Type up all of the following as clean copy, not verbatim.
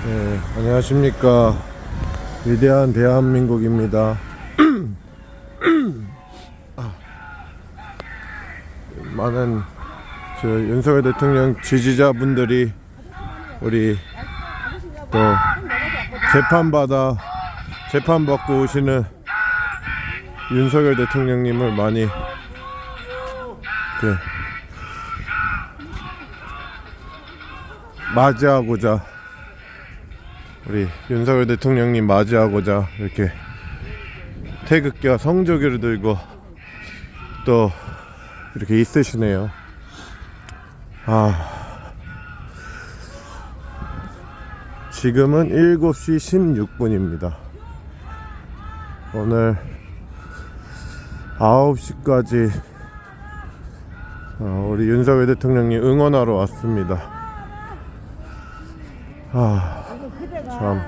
네, 안녕하십니까. 위대한 대한민국입니다. 많은 윤석열 대통령 지지자분들이 우리 또 재판받고 오시는 윤석열 대통령님을 많이 맞이하고자, 우리 윤석열 대통령님 맞이하고자 이렇게 태극기와 성조기를 들고 또 이렇게 있으시네요. 지금은 7시 16분입니다. 오늘 9시까지 우리 윤석열 대통령님 응원하러 왔습니다. 참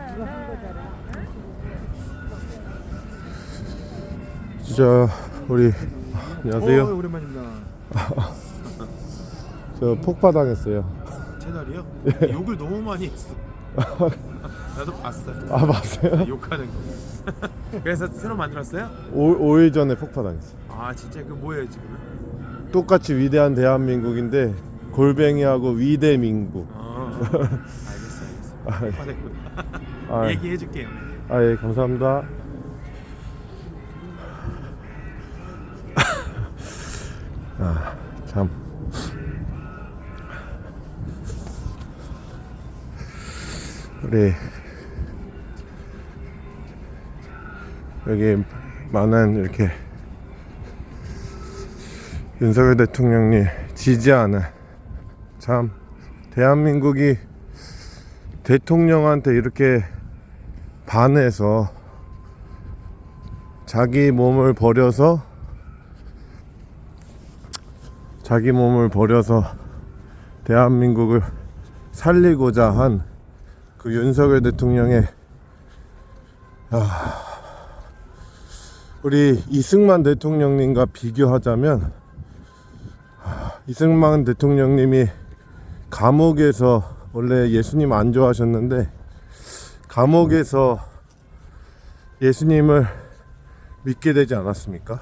진짜 우리 안녕하세요. 오랜만입니다. 저 폭파당했어요. 채널이요? 욕을 너무 많이 했어. 나도 봤어. 봤어요? 욕하는 거. 그래서 새로 만들었어요? 5일 전에 폭파당했어요. 진짜 그 뭐예요 지금은? 똑같이 위대한 대한민국인데 골뱅이하고 위대민국. 알겠어. 폭파됐구나. 얘기해줄게요. 예, 감사합니다. 참 우리 여기 많은 이렇게 윤석열 대통령님 지지하는, 참 대한민국이 대통령한테 이렇게 반해서 자기 몸을 버려서 대한민국을 살리고자 한 그 윤석열 대통령의 우리 이승만 대통령님과 비교하자면, 이승만 대통령님이 감옥에서, 원래 예수님 안 좋아하셨는데 감옥에서 예수님을 믿게 되지 않았습니까?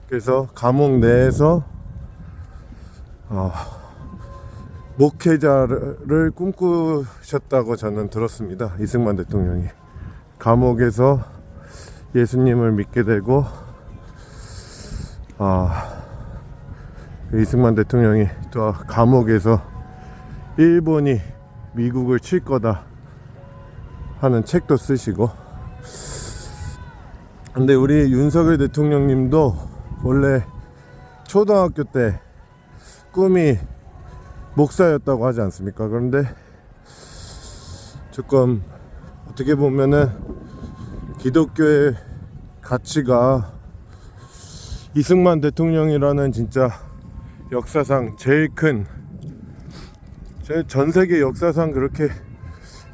그래서 감옥 내에서 목회자를 꿈꾸셨다고 저는 들었습니다. 이승만 대통령이 감옥에서 예수님을 믿게 되고, 이승만 대통령이 또 감옥에서 일본이 미국을 칠 거다 하는 책도 쓰시고. 근데 우리 윤석열 대통령님도 원래 초등학교 때 꿈이 목사였다고 하지 않습니까? 그런데 조금 어떻게 보면은 기독교의 가치가 이승만 대통령이라는 진짜 역사상 제일 큰, 전 세계 역사상 그렇게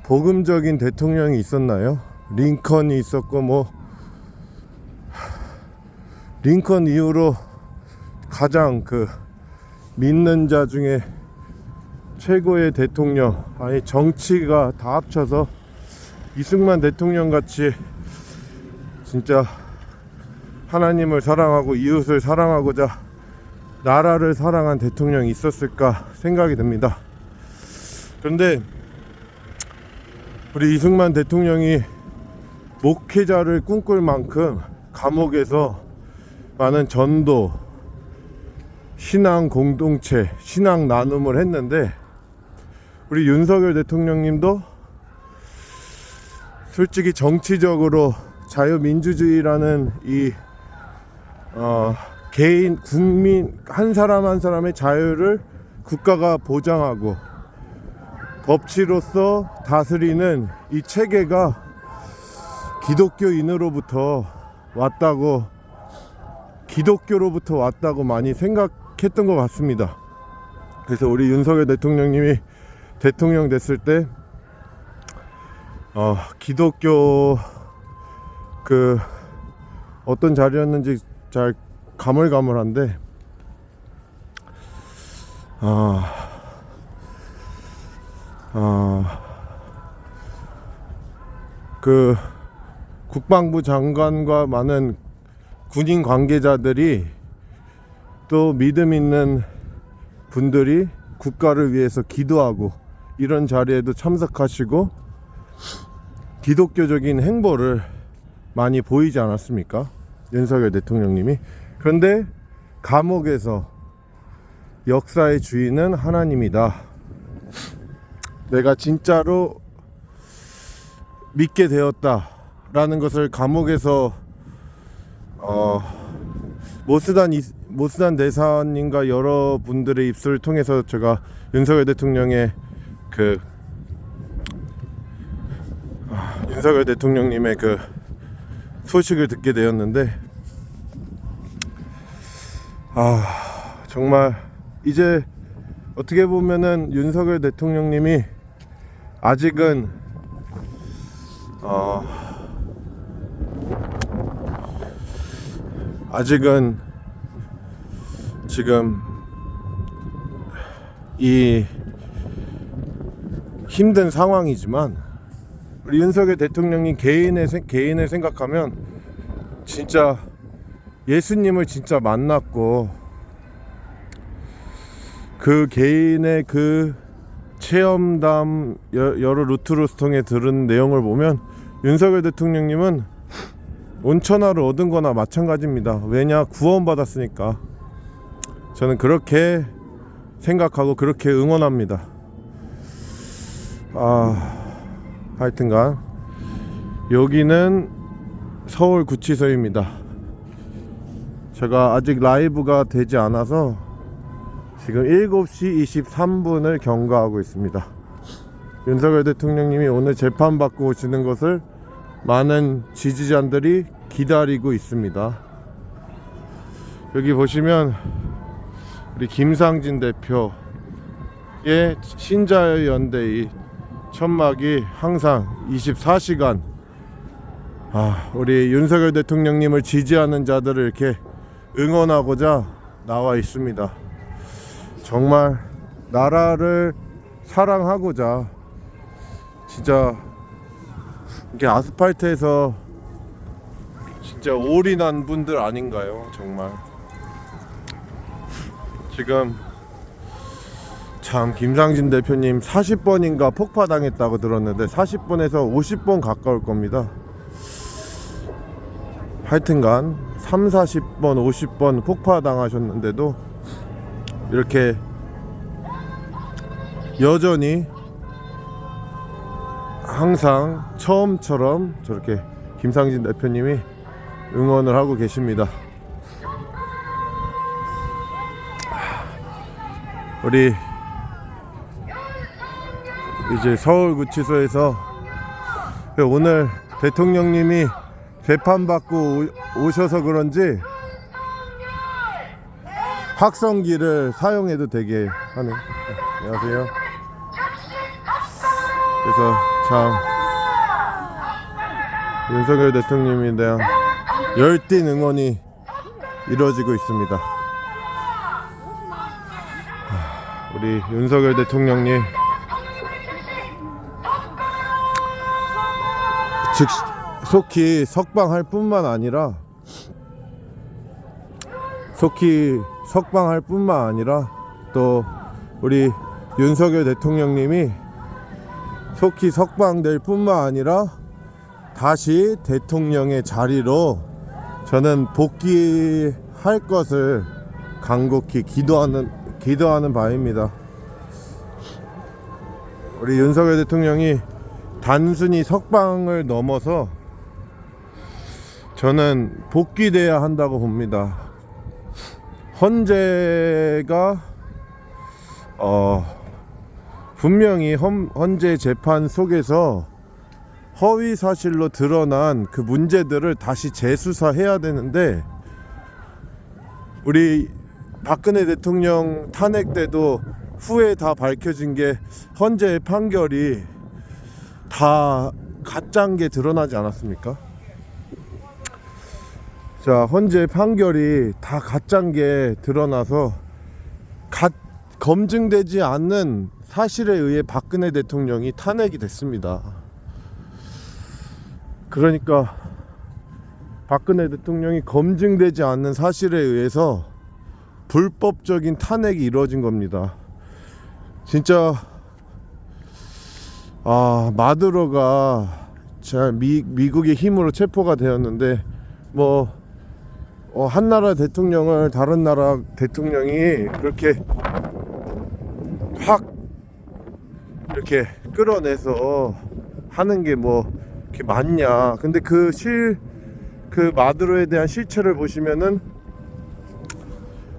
복음적인 대통령이 있었나요? 링컨이 있었고, 링컨 이후로 가장 믿는 자 중에 최고의 대통령, 정치가 다 합쳐서 이승만 대통령 같이 진짜 하나님을 사랑하고 이웃을 사랑하고자 나라를 사랑한 대통령이 있었을까 생각이 듭니다. 그런데 우리 이승만 대통령이 목회자를 꿈꿀 만큼 감옥에서 많은 전도, 신앙 공동체, 신앙 나눔을 했는데, 우리 윤석열 대통령님도 솔직히 정치적으로 자유민주주의라는 이 개인, 국민 한 사람 한 사람의 자유를 국가가 보장하고 법치로서 다스리는 이 체계가 기독교로부터 왔다고 많이 생각했던 것 같습니다. 그래서 우리 윤석열 대통령님이 대통령 됐을 때 기독교 어떤 자리였는지 잘 가물가물한데, 그 국방부 장관과 많은 군인 관계자들이 또 믿음 있는 분들이 국가를 위해서 기도하고 이런 자리에도 참석하시고 기독교적인 행보를 많이 보이지 않았습니까? 윤석열 대통령님이. 그런데 감옥에서 역사의 주인은 하나님이다. 내가 진짜로 믿게 되었다라는 것을 감옥에서 모스단 대사님과 여러분들의 입술을 통해서 제가 윤석열 대통령의 윤석열 대통령님의 그 소식을 듣게 되었는데, 정말 이제 어떻게 보면은 윤석열 대통령님이 아직은 지금 이 힘든 상황이지만 우리 윤석열 대통령이 개인을 생각하면 진짜 예수님을 진짜 만났고 그 개인의 그 체험담 여러 루트로스 통해 들은 내용을 보면 윤석열 대통령님은 온천하를 얻은 거나 마찬가지입니다. 왜냐? 구원받았으니까. 저는 그렇게 생각하고 그렇게 응원합니다. 하여튼간 여기는 서울구치소입니다. 제가 아직 라이브가 되지 않아서 지금 7시 23분을 경과하고 있습니다. 윤석열 대통령님이 오늘 재판받고 오시는 것을 많은 지지자들이 기다리고 있습니다. 여기 보시면 우리 김상진 대표의 신자연대의 천막이 항상 24시간 우리 윤석열 대통령님을 지지하는 자들을 이렇게 응원하고자 나와 있습니다. 정말 나라를 사랑하고자 진짜 이게 아스팔트에서 진짜 올인한 분들 아닌가요? 정말 지금 참 김상진 대표님 40번인가 폭파당했다고 들었는데 40번에서 50번 가까울 겁니다. 하여튼간 3, 40번, 50번 폭파당하셨는데도 이렇게 여전히 항상 처음처럼 저렇게 김상진 대표님이 응원을 하고 계십니다. 우리 이제 서울구치소에서 오늘 대통령님이 재판받고 오셔서 그런지 확성기를 사용해도 되게 하는. 안녕하세요. 그래서 참 윤석열 대통령님에 대한 열띤 응원이 이루어지고 있습니다. 우리 윤석열 대통령님 속히 석방할 뿐만 아니라 또 우리 윤석열 대통령님이 속히 석방될 뿐만 아니라 다시 대통령의 자리로 저는 복귀할 것을 간곡히 기도하는 바입니다. 우리 윤석열 대통령이 단순히 석방을 넘어서 저는 복귀돼야 한다고 봅니다. 헌재가 분명히 헌재 재판 속에서 허위 사실로 드러난 그 문제들을 다시 재수사해야 되는데, 우리 박근혜 대통령 탄핵 때도 후에 다 밝혀진 게 헌재의 판결이 다 가짜인 게 드러나지 않았습니까? 자, 헌재 판결이 다 가짜인 게 드러나서 검증되지 않는 사실에 의해 박근혜 대통령이 탄핵이 됐습니다. 그러니까 박근혜 대통령이 검증되지 않는 사실에 의해서 불법적인 탄핵이 이루어진 겁니다. 진짜 마두로가 미국의 힘으로 체포가 되었는데 뭐 한 나라 대통령을 다른 나라 대통령이 그렇게 확 이렇게 끌어내서 하는 게 뭐 이렇게 맞냐. 근데 그 마두로에 대한 실체를 보시면은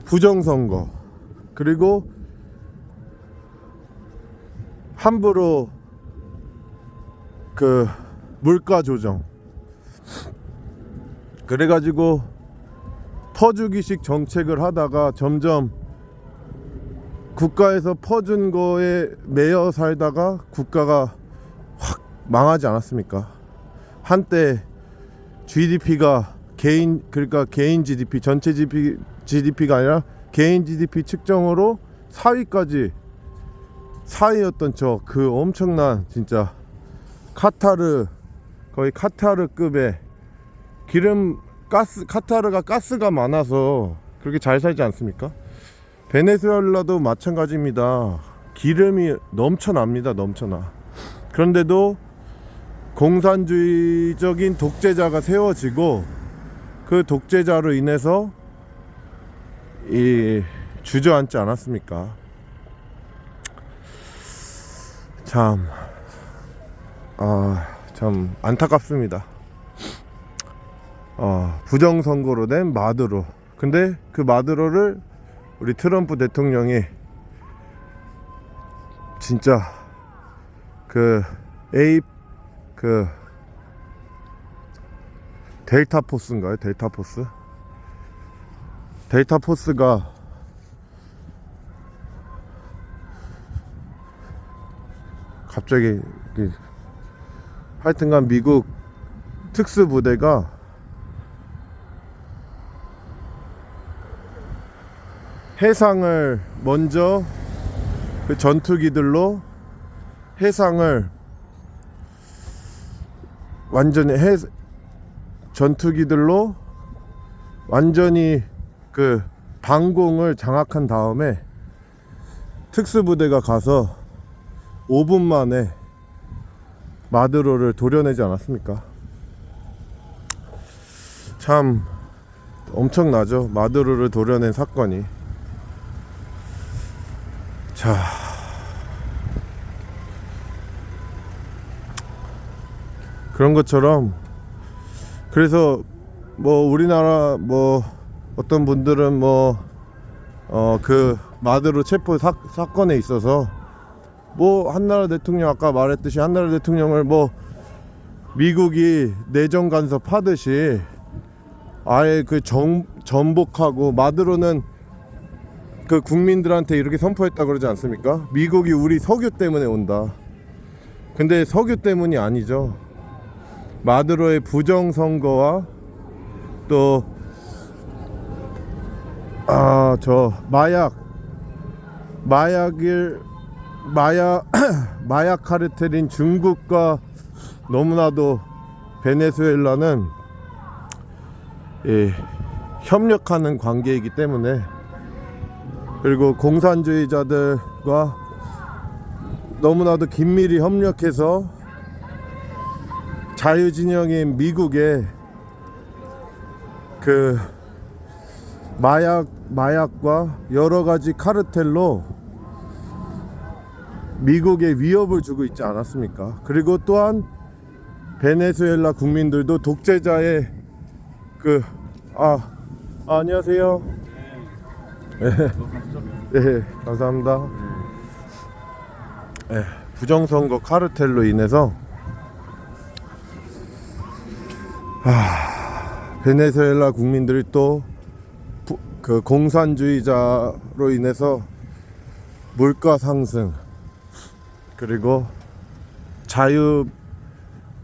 부정선거, 그리고 함부로 그 물가 조정, 그래가지고 퍼주기식 정책을 하다가 점점 국가에서 퍼준 거에 매여 살다가 국가가 확 망하지 않았습니까? 한때 GDP가 그러니까 개인 GDP, 전체 GDP가 아니라 개인 GDP 측정으로 4위였던 그 엄청난 진짜 거의 카타르급의 카타르가 가스가 많아서 그렇게 잘 살지 않습니까? 베네수엘라도 마찬가지입니다. 기름이 넘쳐납니다. 그런데도 공산주의적인 독재자가 세워지고 그 독재자로 인해서 주저앉지 않았습니까? 참 안타깝습니다. 부정선거로 된 마두로. 근데 그 마두로를 우리 트럼프 대통령이 진짜 델타포스인가요? 델타포스가 갑자기 하여튼간 미국 특수부대가 해상을 먼저 그 전투기들로 해상을 전투기들로 완전히 그 방공을 장악한 다음에 특수부대가 가서 5분 만에 마두로를 도려내지 않았습니까? 참 엄청나죠. 마두로를 도려낸 사건이. 자, 그런 것처럼 그래서 뭐 우리나라 뭐 어떤 분들은 그 마두로 체포 사건에 있어서 뭐 한나라 대통령, 아까 말했듯이 한나라 대통령을 뭐 미국이 내정 간섭하듯이 아예 그 전복하고, 마두로는 그 국민들한테 이렇게 선포했다 그러지 않습니까? 미국이 우리 석유 때문에 온다. 근데 석유 때문이 아니죠. 마두로의 부정선거와 또 마약 카르텔인 중국과 너무나도 베네수엘라는 협력하는 관계이기 때문에, 그리고 공산주의자들과 너무나도 긴밀히 협력해서 자유진영인 미국의 그 마약과 여러가지 카르텔로 미국에 위협을 주고 있지 않았습니까? 그리고 또한 베네수엘라 국민들도 독재자의 안녕하세요. 네, 감사합니다. 네, 부정선거 카르텔로 인해서 베네수엘라 국민들이 또 그 공산주의자로 인해서 물가 상승, 그리고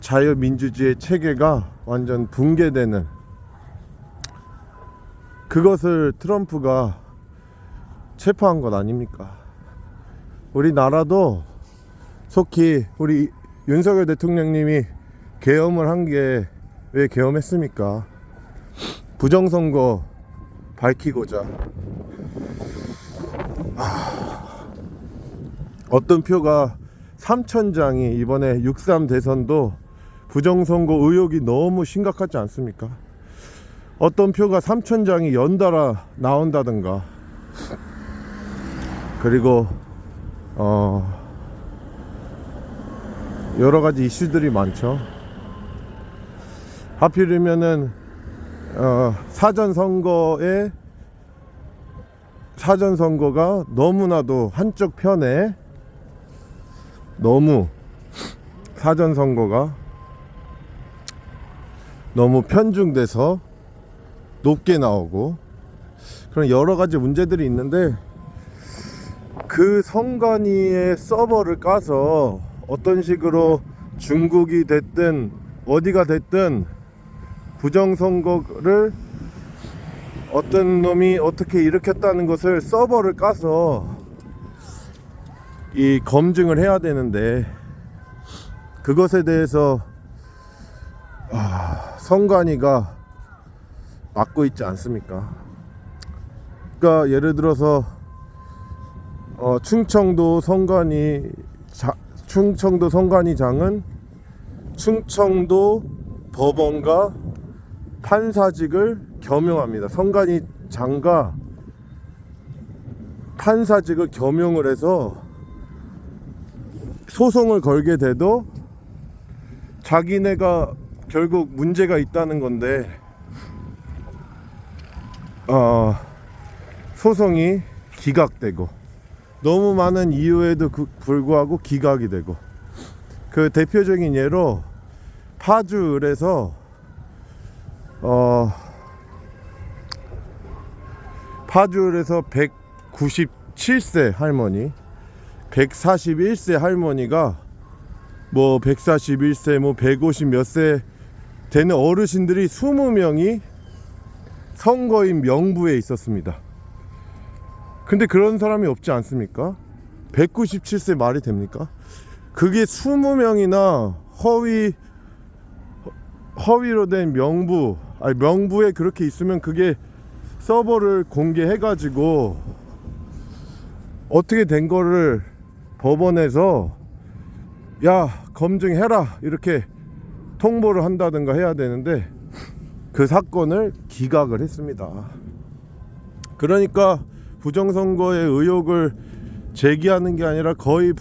자유민주주의 체계가 완전 붕괴되는, 그것을 트럼프가 체포한 것 아닙니까? 우리나라도 속히 우리 윤석열 대통령님이 계엄을 한 게 왜 계엄했습니까? 부정선거 밝히고자. 어떤 표가 3,000장이 이번에 6.3 대선도 부정선거 의혹이 너무 심각하지 않습니까? 어떤 표가 3,000장이 연달아 나온다든가, 그리고 여러 가지 이슈들이 많죠. 하필이면은 사전선거가 너무나도 한쪽 편에, 사전선거가 너무 편중돼서 높게 나오고, 그런 여러 가지 문제들이 있는데, 그 선관위의 서버를 까서 어떤 식으로 중국이 됐든 어디가 됐든 부정선거를 어떤 놈이 어떻게 일으켰다는 것을 서버를 까서 이 검증을 해야 되는데, 그것에 대해서 선관위가 막고 있지 않습니까? 그러니까 예를 들어서 충청도 선관위장은 충청도 법원과 판사직을 겸용합니다. 선관위장과 판사직을 겸용을 해서 소송을 걸게 돼도 자기네가 결국 문제가 있다는 건데, 소송이 기각되고, 너무 많은 이유에도 불구하고 기각이 되고, 그 대표적인 예로 파주을에서 197세 할머니, 141세 할머니가 141세 150 몇 세 되는 어르신들이 20명이 선거인 명부에 있었습니다. 근데 그런 사람이 없지 않습니까? 197세 말이 됩니까? 그게 20명이나 허위로 된 명부에 그렇게 있으면, 그게 서버를 공개해가지고 어떻게 된 거를 법원에서 야 검증해라 이렇게 통보를 한다든가 해야 되는데, 그 사건을 기각을 했습니다. 그러니까 부정선거의 의혹을 제기하는 게 아니라 거의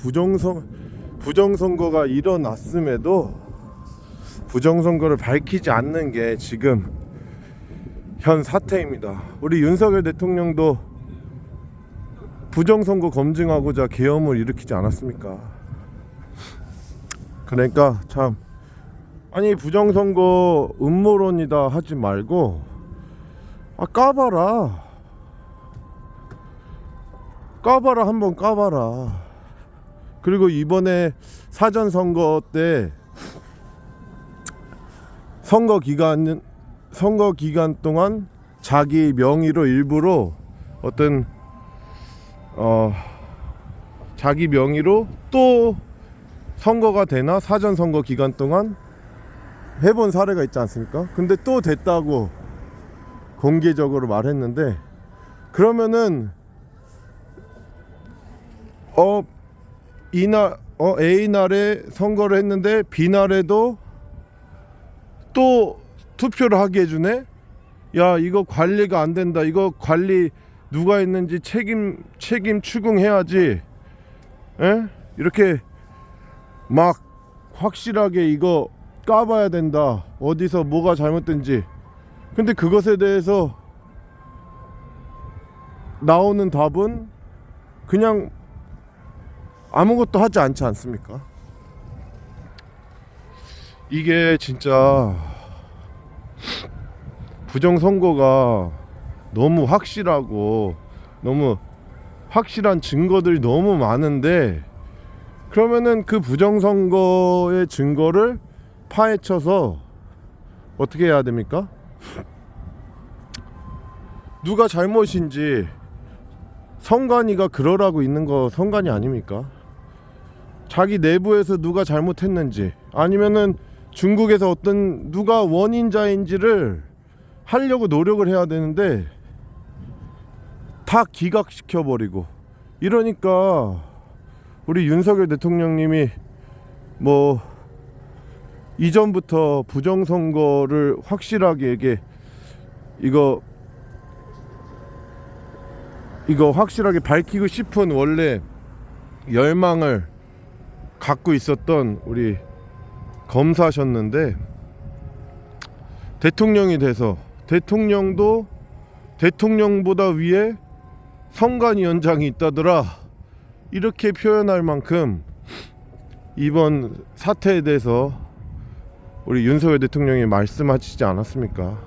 부정선거가 일어났음에도 부정선거를 밝히지 않는 게 지금 현 사태입니다. 우리 윤석열 대통령도 부정선거 검증하고자 계엄을 일으키지 않았습니까? 그러니까 참, 아니 부정선거 음모론이다 하지 말고 까봐라, 한번 까봐라. 그리고 이번에 사전선거 때 선거 기간 동안 자기 명의로 일부러 자기 명의로 또 선거가 되나 사전선거 기간 동안 해본 사례가 있지 않습니까? 근데 또 됐다고 공개적으로 말했는데, 그러면은 A날에 선거를 했는데 B날에도 또 투표를 하게 해주네? 야, 이거 관리가 안 된다. 이거 관리 누가 했는지 책임 추궁해야지. 에? 이렇게 막 확실하게 이거 까봐야 된다. 어디서 뭐가 잘못된지. 근데 그것에 대해서 나오는 답은 그냥 아무것도 하지 않지 않습니까? 이게 진짜 부정선거가 너무 확실하고 너무 확실한 증거들이 너무 많은데, 그러면은 그 부정선거의 증거를 파헤쳐서 어떻게 해야 됩니까? 누가 잘못인지 선관위가 그러라고 있는 거 선관위 아닙니까? 자기 내부에서 누가 잘못했는지, 아니면은 중국에서 어떤 누가 원인자인지를 하려고 노력을 해야 되는데 다 기각시켜 버리고 이러니까 우리 윤석열 대통령님이 뭐 이전부터 부정선거를 확실하게 이거 확실하게 밝히고 싶은 원래 열망을 갖고 있었던 우리 검사셨는데 대통령이 돼서 대통령도 대통령보다 위에 선관위원장이 있다더라 이렇게 표현할 만큼 이번 사태에 대해서 우리 윤석열 대통령이 말씀하시지 않았습니까?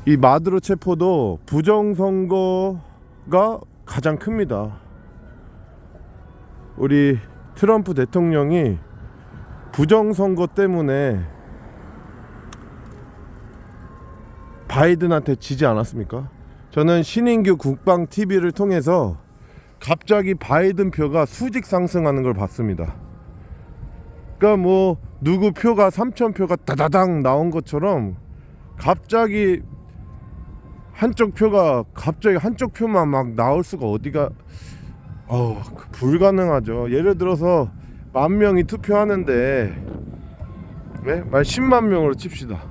이 마두로 체포도 부정선거가 가장 큽니다. 우리 트럼프 대통령이 부정선거 때문에 바이든한테 지지 않았습니까? 저는 신인규 국방 TV를 통해서 갑자기 바이든 표가 수직 상승하는 걸 봤습니다. 그러니까 뭐 누구 표가 3,000표가 다다당 나온 것처럼 갑자기 한쪽 표만 막 나올 수가 어디가 불가능하죠. 예를 들어서 10,000명이 투표하는데 네? 만 10만 명으로 칩시다.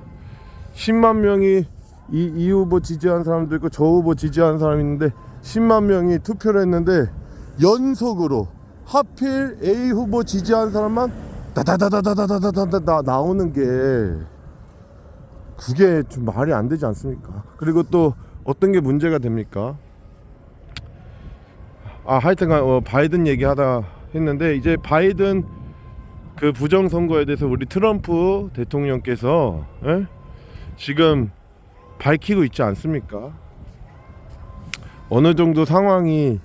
10만 명이 이 후보 지지한 사람도 있고 저 후보 지지한 사람이 있는데 10만 명이 투표를 했는데 연속으로 하필 A 후보 지지한 사람만 다다다다다다다다 나오는 게 그게 좀 말이 안 되지 않습니까? 그리고 또 어떤 게 문제가 됩니까? 하여튼간 바이든 얘기하다 했는데 이제 바이든 그 부정선거에 대해서 우리 트럼프 대통령께서 지금 밝히고 있지 않습니까? 어느 정도 상황이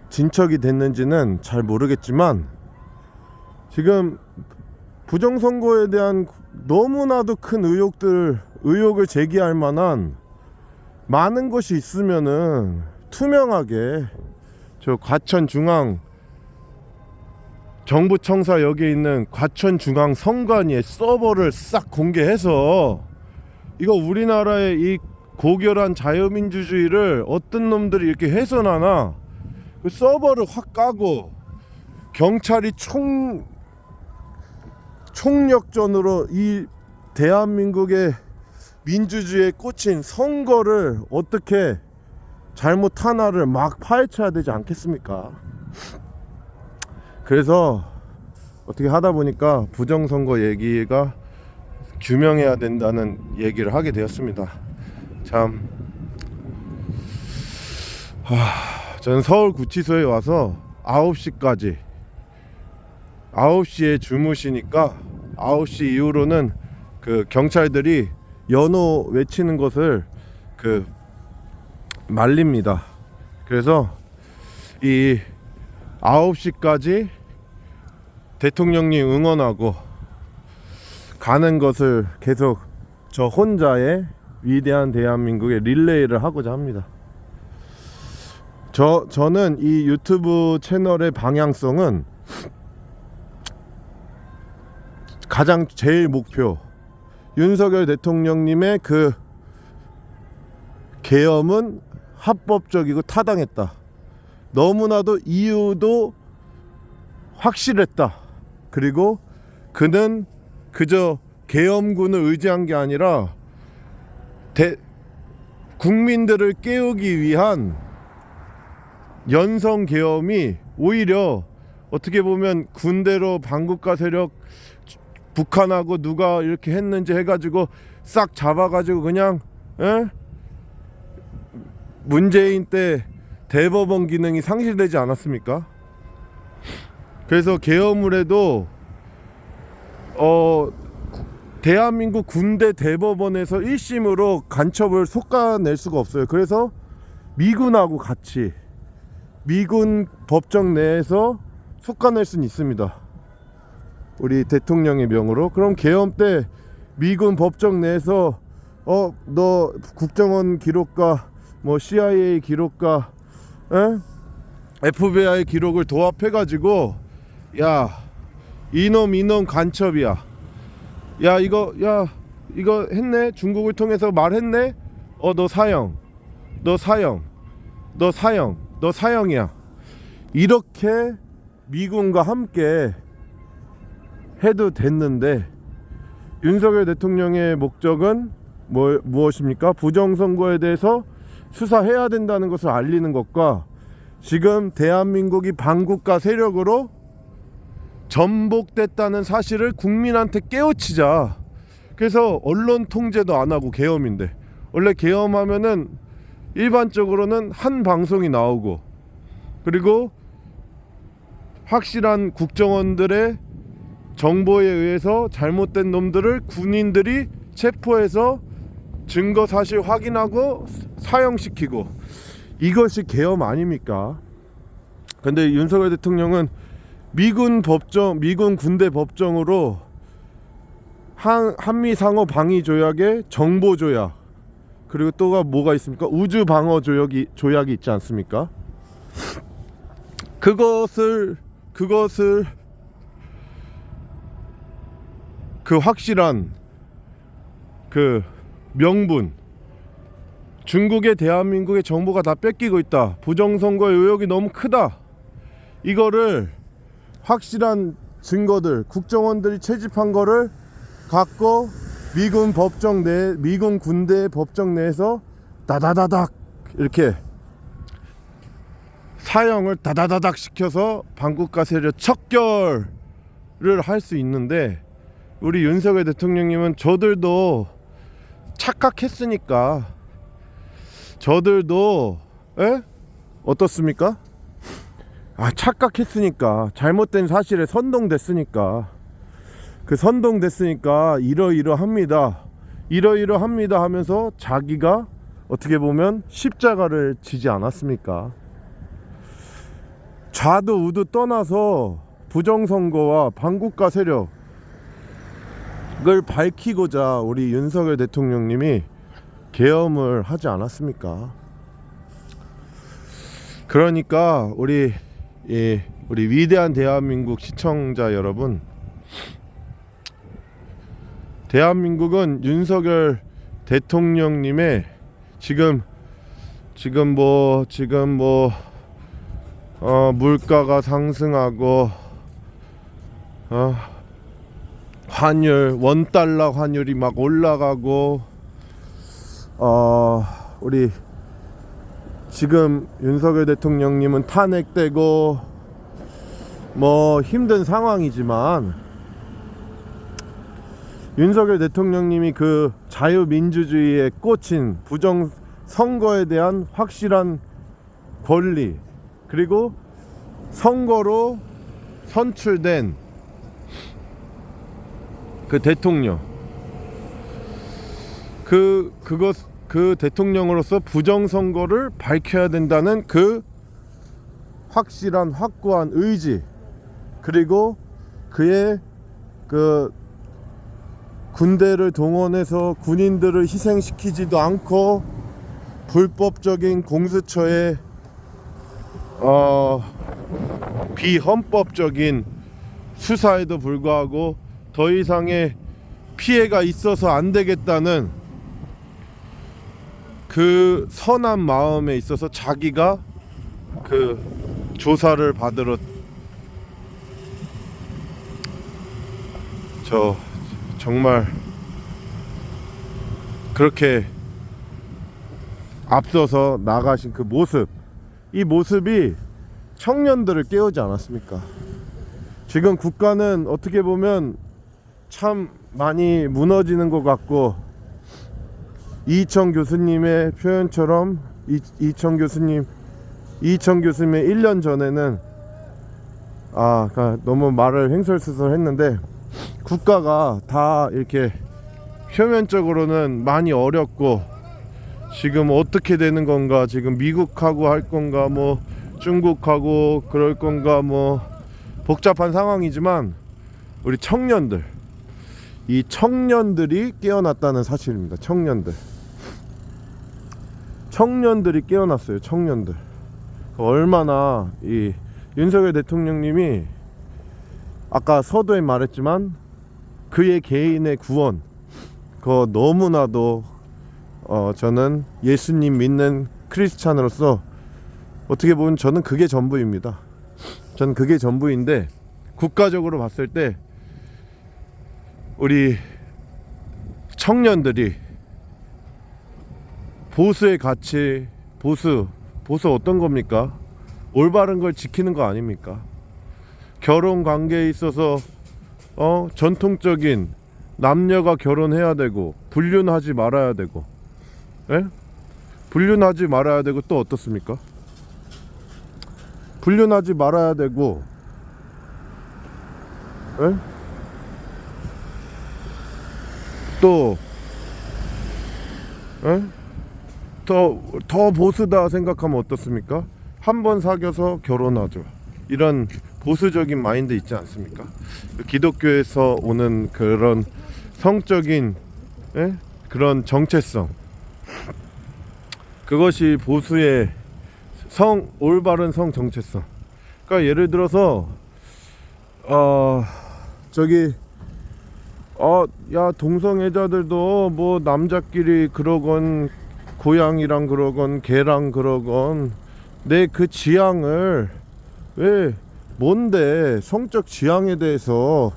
진척이 됐는지는 잘 모르겠지만 지금 부정선거에 대한 너무나도 큰 의혹을 제기할 만한 많은 것이 있으면은 투명하게 저 과천중앙 정부청사역에 있는 과천중앙 선관위의 서버를 싹 공개해서 이거 우리나라의 이 고결한 자유민주주의를 어떤 놈들이 이렇게 훼손하나 그 서버를 확 까고 경찰이 총력전으로 이 대한민국의 민주주의에 꽂힌 선거를 어떻게 잘못 하나를 막 파헤쳐야 되지 않겠습니까? 그래서 어떻게 하다 보니까 부정선거 얘기가 규명해야 된다는 얘기를 하게 되었습니다. 참 저는 서울구치소에 와서 9시까지 9시에 주무시니까 9시 이후로는 그 경찰들이 연호 외치는 것을 그 말립니다. 그래서 이 9시까지 대통령님 응원하고 가는 것을 계속 저 혼자의 위대한 대한민국에 릴레이를 하고자 합니다. 저는 이 유튜브 채널의 방향성은 가장 제일 목표 윤석열 대통령님의 그 계엄은 합법적이고 타당했다. 너무나도 이유도 확실했다. 그리고 그는 그저 계엄군을 의지한 게 아니라 국민들을 깨우기 위한 연성 계엄이 오히려 어떻게 보면 군대로 반국가 세력 북한하고 누가 이렇게 했는지 해가지고 싹 잡아가지고 그냥 문재인 때 대법원 기능이 상실되지 않았습니까? 그래서 계엄을 해도 대한민국 군대 대법원에서 1심으로 간첩을 솎아낼 수가 없어요. 그래서 미군하고 같이 미군 법정 내에서 솎아낼 수는 있습니다. 우리 대통령의 명으로. 그럼 계엄 때 미군 법정 내에서 너 국정원 기록과 뭐 CIA 기록과 FBI 기록을 도합해 가지고 야 이놈 간첩이야. 야 이거 했네. 중국을 통해서 말했네. 너 사형이야. 이렇게 미군과 함께 해도 됐는데 윤석열 대통령의 목적은 무엇입니까? 부정선거에 대해서 수사해야 된다는 것을 알리는 것과 지금 대한민국이 반국가 세력으로 전복됐다는 사실을 국민한테 깨우치자. 그래서 언론 통제도 안 하고 계엄인데, 원래 계엄하면은 일반적으로는 한 방송이 나오고, 그리고 확실한 국정원들의 정보에 의해서 잘못된 놈들을 군인들이 체포해서 증거 사실 확인하고 사형시키고, 이것이 계엄 아닙니까? 근데 윤석열 대통령은 미군 군대 법정으로 한미 상호 방위 조약의 정보 조약, 그리고 또가 뭐가 있습니까? 우주 방어 조약이 있지 않습니까? 그것을 그 확실한 그 명분, 중국의 대한민국의 정보가 다 뺏기고 있다, 부정선거의 의혹이 너무 크다, 이거를 확실한 증거들, 국정원들이 채집한 거를 갖고 미군 군대 법정 내에서 다다다닥 이렇게 사형을 다다다닥 시켜서 반국가 세력 척결을 할 수 있는데, 우리 윤석열 대통령님은 저들도 착각했으니까, 저들도 어떻습니까? 착각했으니까, 잘못된 사실에 선동됐으니까, 그 선동됐으니까 이러이러합니다 하면서 자기가 어떻게 보면 십자가를 지지 않았습니까? 좌도 우도 떠나서 부정선거와 반국가 세력을 밝히고자 우리 윤석열 대통령님이 계엄을 하지 않았습니까? 그러니까 우리 위대한 대한민국 시청자 여러분, 대한민국은 윤석열 대통령님의 지금 물가가 상승하고 원달러 환율이 막 올라가고, 우리 지금 윤석열 대통령님은 탄핵되고 힘든 상황이지만, 윤석열 대통령님이 그 자유민주주의에 꽂힌 부정선거에 대한 확실한 권리, 그리고 선거로 선출된 그 대통령, 그 대통령으로서 부정선거를 밝혀야 된다는 그 확실한 확고한 의지, 그리고 그의 그 군대를 동원해서 군인들을 희생시키지도 않고 불법적인 공수처의 비헌법적인 수사에도 불구하고 더 이상의 피해가 있어서 안 되겠다는 그 선한 마음에 있어서 자기가 그 조사를 받으러 정말 그렇게 앞서서 나가신 그 모습, 이 모습이 청년들을 깨우지 않았습니까? 지금 국가는 어떻게 보면 참 많이 무너지는 것 같고, 이희청 교수님의 표현처럼 이희청 교수님의 1년 전에는 너무 말을 횡설수설했는데, 국가가 다 이렇게 표면적으로는 많이 어렵고, 지금 어떻게 되는 건가, 지금 미국하고 할 건가, 중국하고 그럴 건가, 복잡한 상황이지만 우리 이 청년들이 깨어났다는 사실입니다. 청년들이 깨어났어요. 얼마나 이 윤석열 대통령님이 아까 서두에 말했지만 그의 개인의 구원, 그거 너무나도 저는 예수님 믿는 크리스찬으로서 어떻게 보면 저는 그게 전부입니다. 저는 그게 전부인데, 국가적으로 봤을 때 우리 청년들이 보수의 가치, 보수 어떤 겁니까? 올바른 걸 지키는 거 아닙니까? 결혼 관계에 있어서 전통적인 남녀가 결혼해야 되고 불륜하지 말아야 되고, 예? 불륜하지 말아야 되고 또 어떻습니까? 불륜하지 말아야 되고, 예? 또, 예? 더 보수다 생각하면 어떻습니까? 한 번 사귀어서 결혼하죠. 이런 보수적인 마인드 있지 않습니까? 기독교에서 오는 그런 성적인, 예? 그런 정체성, 그것이 보수의 올바른 성 정체성. 그러니까 예를 들어서 야, 동성애자들도 뭐 남자끼리 그러건 고양이랑 그러건 개랑 그러건 내 그 지향을 왜, 뭔데, 성적 지향에 대해서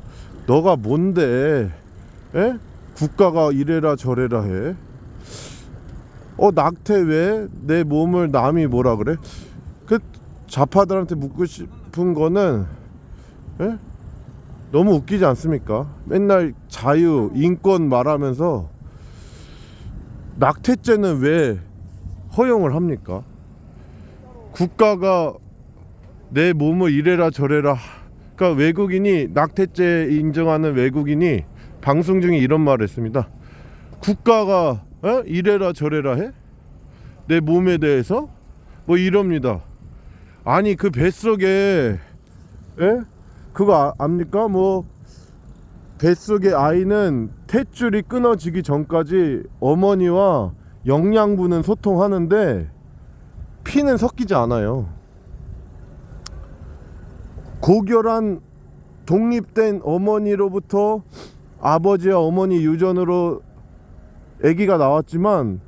너가 뭔데, 에? 국가가 이래라 저래라 해? 낙태 왜 내 몸을 남이 뭐라 그래? 그 좌파들한테 묻고 싶은 거는, 에? 너무 웃기지 않습니까? 맨날 자유, 인권 말하면서 낙태죄는 왜 허용을 합니까? 국가가 내 몸을 이래라 저래라. 그러니까 외국인이, 낙태죄 인정하는 외국인이 방송 중에 이런 말을 했습니다. 국가가 이래라 저래라 해? 내 몸에 대해서? 뭐 이럽니다. 아니, 그 뱃속에, 그거 압니까? 뭐 뱃속의 아이는 탯줄이 끊어지기 전까지 어머니와 영양분은 소통하는데 피는 섞이지 않아요. 고결한 독립된 어머니로부터 아버지와 어머니 유전으로 아기가 나왔지만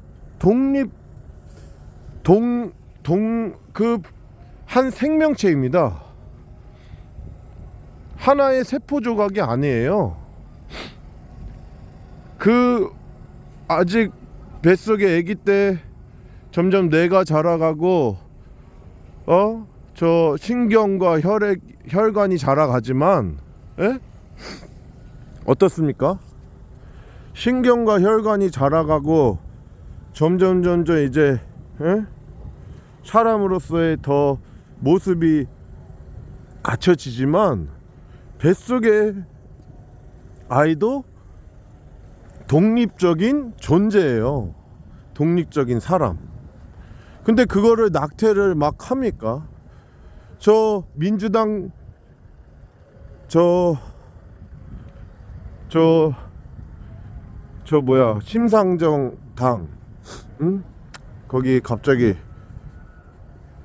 그 한 생명체입니다. 하나의 세포 조각이 아니에요. 그 아직 뱃속의 아기 때 점점 뇌가 자라가고 저 신경과 혈관이 자라가지만, 어떻습니까? 신경과 혈관이 자라가고 점점 이제 사람으로서의 더 모습이 갖춰지지만 뱃속의 아이도 독립적인 존재예요. 독립적인 사람. 근데 그거를 낙태를 막 합니까? 저 민주당 뭐야, 심상정 당, 응? 거기 갑자기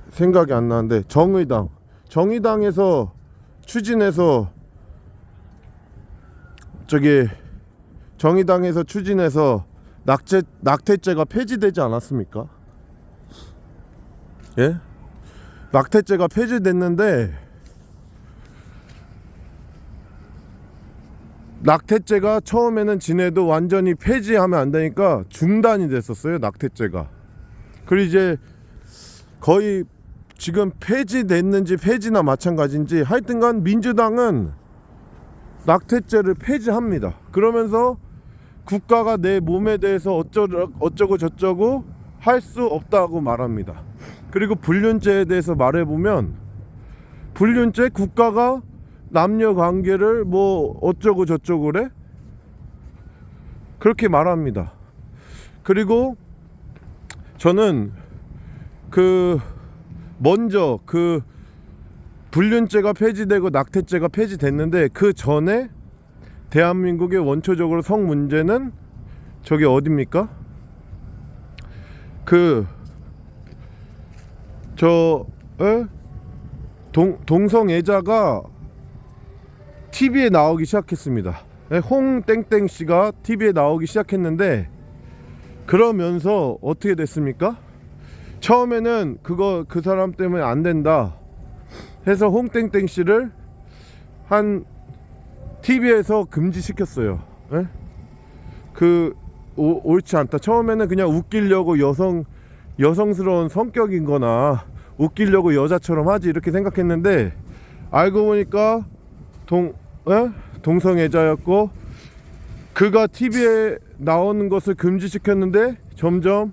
생각이 안 나는데, 정의당에서 추진해서 낙태죄가 폐지되지 않았습니까? 예? 낙태죄가 폐지됐는데, 낙태죄가 처음에는 지내도 완전히 폐지하면 안 되니까 중단이 됐었어요, 낙태죄가. 그리고 이제 거의 지금 폐지됐는지 폐지나 마찬가지인지 하여튼간 민주당은 낙태죄를 폐지합니다. 그러면서 국가가 내 몸에 대해서 어쩌고 저쩌고 할 수 없다고 말합니다. 그리고 불륜죄에 대해서 말해보면, 불륜죄 국가가 남녀 관계를 뭐 어쩌고 저쩌고 그래? 그렇게 말합니다. 그리고 저는 먼저 불륜죄가 폐지되고 낙태죄가 폐지됐는데, 그 전에 대한민국의 원초적으로 성 문제는 저게 어딥니까? 동성애자가 TV에 나오기 시작했습니다. 네, 홍땡땡 씨가 TV에 나오기 시작했는데, 그러면서 어떻게 됐습니까? 처음에는 그 사람 때문에 안 된다 해서 홍땡땡 씨를 한 TV에서 금지시켰어요. 네? 옳지 않다. 처음에는 그냥 웃기려고 여성스러운 성격인 거나 웃기려고 여자처럼 하지 이렇게 생각했는데, 알고 보니까 동성애자였고, 그가 TV에 나오는 것을 금지시켰는데 점점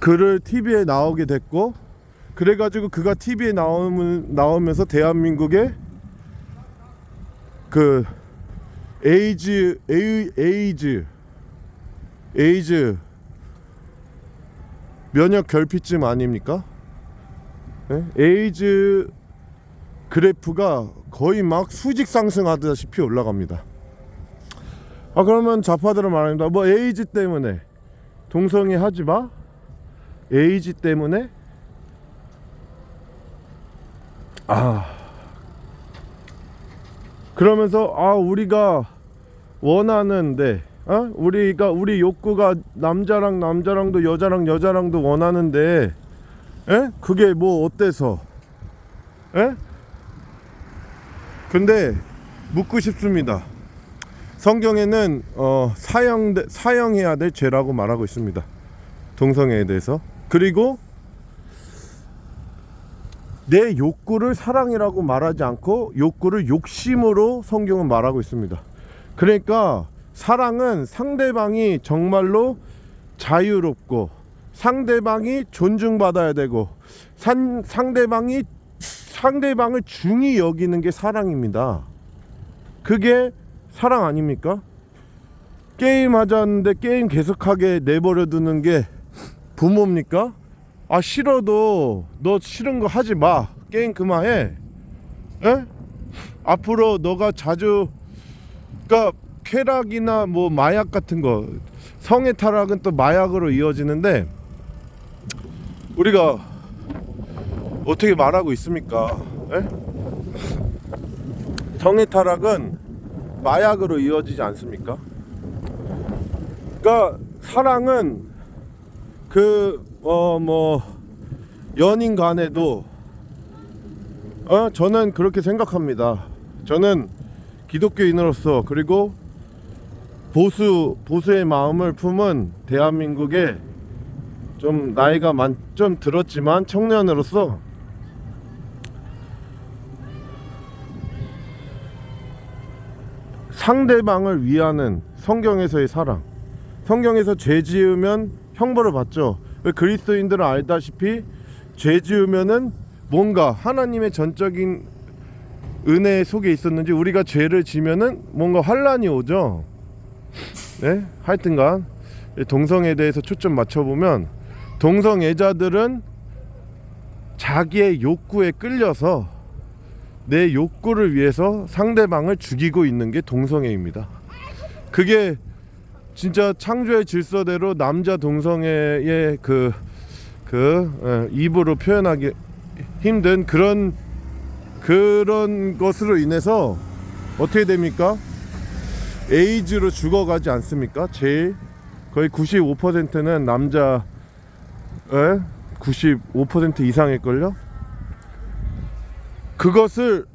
그를 TV에 나오게 됐고, 그래가지고 그가 TV에 나오면서 대한민국에 그 에이즈 면역 결핍증 아닙니까? 에이즈 그래프가 거의 막 수직 상승하다시피 올라갑니다. 그러면 좌파들은 말합니다. 뭐 에이즈 때문에 동성애 하지 마? 에이즈 때문에? 그러면서 우리가 원하는데, 우리 욕구가 남자랑도 여자랑도 원하는데, 그게 뭐 어때서? 근데 묻고 싶습니다. 성경에는 사형해야 될 죄라고 말하고 있습니다. 동성애에 대해서. 그리고 내 욕구를 사랑이라고 말하지 않고 욕구를 욕심으로 성경은 말하고 있습니다. 그러니까 사랑은 상대방이 정말로 자유롭고, 상대방이 존중받아야 되고, 상대방을 중히 여기는 게 사랑입니다. 그게 사랑 아닙니까? 게임 하자는데 게임 계속하게 내버려 두는 게 부모입니까? 싫어도 너 싫은 거 하지 마, 게임 그만해. 앞으로 너가 자주, 그러니까 쾌락이나 뭐 마약 같은 거, 성의 타락은 또 마약으로 이어지는데, 우리가 어떻게 말하고 있습니까? 성의 타락은 마약으로 이어지지 않습니까? 그러니까 사랑은 연인 간에도 저는 그렇게 생각합니다. 저는 기독교인으로서, 그리고 보수의 마음을 품은 대한민국에 좀 나이가 좀 들었지만 청년으로서 상대방을 위하는 성경에서의 사랑, 성경에서 죄 지으면 형벌을 받죠. 그리스도인들은 알다시피 죄 지으면은 뭔가 하나님의 전적인 은혜 속에 있었는지 우리가 죄를 지면은 뭔가 환란이 오죠. 네? 하여튼간 동성애에 대해서 초점 맞춰보면, 동성애자들은 자기의 욕구에 끌려서 내 욕구를 위해서 상대방을 죽이고 있는 게 동성애입니다. 그게 진짜 창조의 질서대로 남자 동성애의 입으로 표현하기 힘든 그런 것으로 인해서 어떻게 됩니까? 에이즈로 죽어가지 않습니까? 거의 95%는 남자, 95% 이상일걸요? 그것을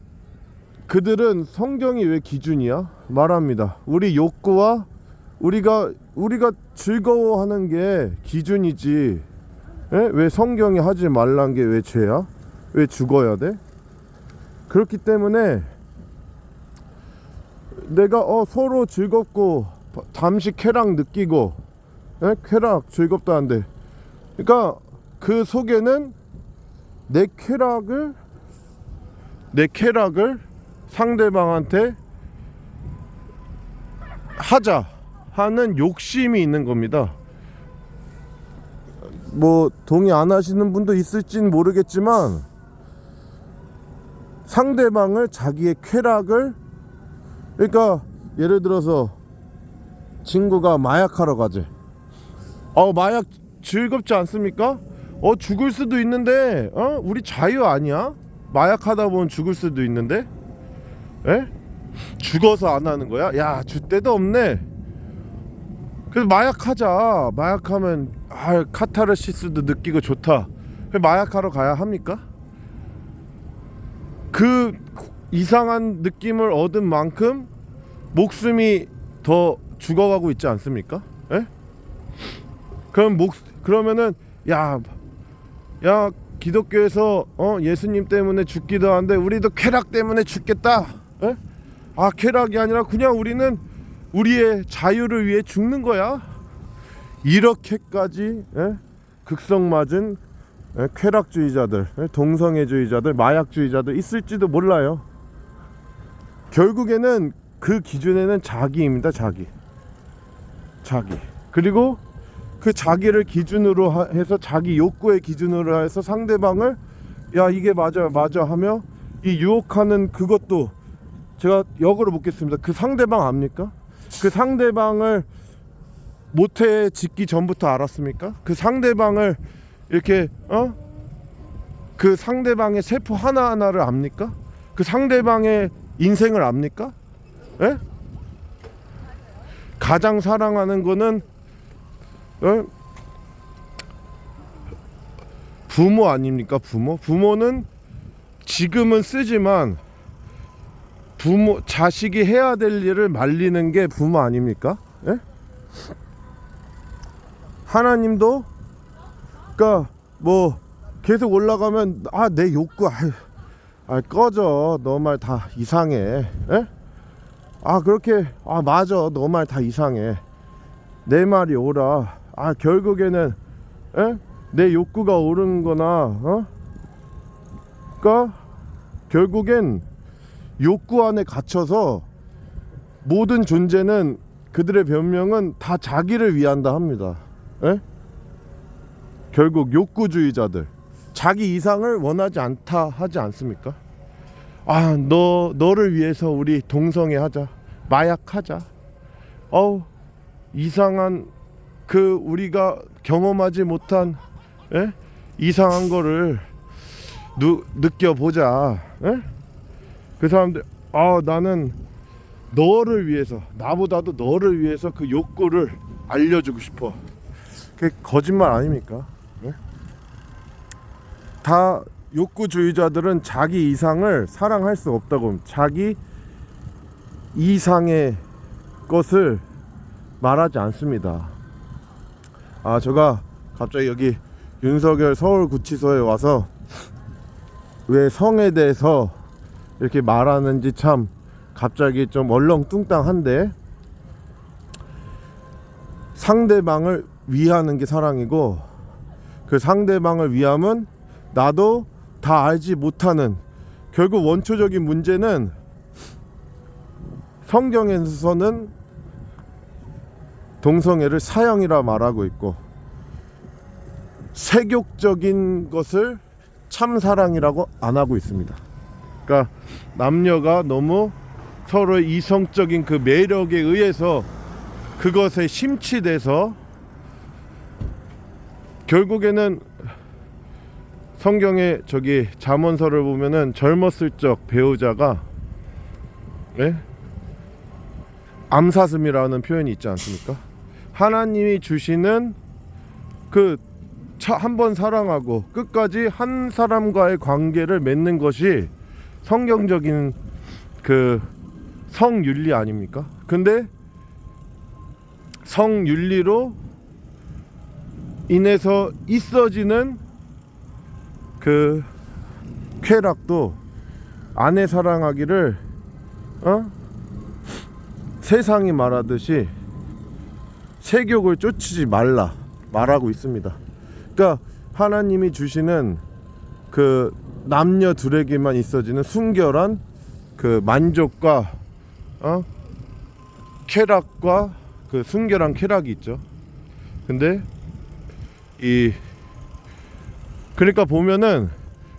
그들은 성경이 왜 기준이야? 말합니다. 우리 욕구와 우리가 즐거워하는 게 기준이지. 왜 성경이 하지 말란 게 왜 죄야? 왜 죽어야 돼? 그렇기 때문에 내가 서로 즐겁고 잠시 쾌락 느끼고, 쾌락 즐겁다는데, 그러니까 그 속에는 내 쾌락을 상대방한테 하자 하는 욕심이 있는 겁니다. 뭐 동의 안 하시는 분도 있을진 모르겠지만, 상대방을 자기의 쾌락을, 그러니까 예를 들어서 친구가 마약하러 가재. 마약 즐겁지 않습니까? 죽을 수도 있는데 우리 자유 아니야? 마약하다 보면 죽을 수도 있는데, 에? 죽어서 안 하는 거야? 야, 줏대도 없네. 그래서 마약하자. 마약하면 카타르시스도 느끼고 좋다. 마약하러 가야 합니까? 그 이상한 느낌을 얻은 만큼 목숨이 더 죽어가고 있지 않습니까? 에? 그러면은 야 기독교에서 예수님 때문에 죽기도 하는데 우리도 쾌락 때문에 죽겠다. 에? 쾌락이 아니라 그냥 우리는 우리의 자유를 위해 죽는 거야. 이렇게까지 극성맞은 쾌락주의자들, 동성애주의자들, 마약주의자들 있을지도 몰라요. 결국에는 그 기준에는 자기입니다. 자기. 그리고 그 자기를 기준으로 해서, 자기 욕구의 기준으로 해서 상대방을 야 이게 맞아 하며 이 유혹하는, 그것도 제가 역으로 묻겠습니다. 그 상대방 압니까? 그 상대방을 모태 짓기 전부터 알았습니까? 그 상대방을 이렇게 그 상대방의 세포 하나하나를 압니까? 그 상대방의 인생을 압니까? 에? 가장 사랑하는 거는 부모 아닙니까? 부모는 지금은 쓰지만 자식이 해야 될 일을 말리는 게 부모 아닙니까? 에? 하나님도 그러니까 뭐 계속 올라가면 내 욕구 꺼져, 너 말 다 이상해. 에? 그렇게 맞아, 너 말 다 이상해, 내 말이 옳아. 결국에는 내 욕구가 옳은 거나 그러니까 결국엔 욕구 안에 갇혀서 모든 존재는, 그들의 변명은 다 자기를 위한다 합니다. 에? 결국 욕구주의자들, 자기 이상을 원하지 않다 하지 않습니까? 너를 위해서 우리 동성애 하자, 마약하자. 이상한 우리가 경험하지 못한 이상한 거를 느껴보자. 그 사람들 나는 너를 위해서, 나보다도 너를 위해서 그 욕구를 알려주고 싶어. 그게 거짓말 아닙니까? 다 욕구주의자들은 자기 이상을 사랑할 수 없다고, 자기 이상의 것을 말하지 않습니다. 제가 갑자기 여기 윤석열 서울구치소에 와서 왜 성에 대해서 이렇게 말하는지 참 갑자기 좀 얼렁뚱땅한데, 상대방을 위하는 게 사랑이고, 그 상대방을 위함은 나도 다 알지 못하는, 결국 원초적인 문제는 성경에서는 동성애를 사형이라 말하고 있고, 세욕적인 것을 참사랑이라고 안 하고 있습니다. 그러니까 남녀가 너무 서로의 이성적인 그 매력에 의해서 그것에 심취돼서 결국에는 성경의 잠언서를 보면은 젊었을 적 배우자가 암사슴이라는 표현이 있지 않습니까? 하나님이 주시는 한 번 사랑하고 끝까지 한 사람과의 관계를 맺는 것이 성경적인 성윤리 아닙니까? 근데 성윤리로 인해서 있어지는 쾌락도, 아내 사랑하기를 세상이 말하듯이 세욕을 쫓지 말라 말하고 있습니다. 그러니까 하나님이 주시는 남녀 둘에게만 있어지는 순결한 만족과 쾌락과 순결한 쾌락이 있죠. 근데 그러니까 보면은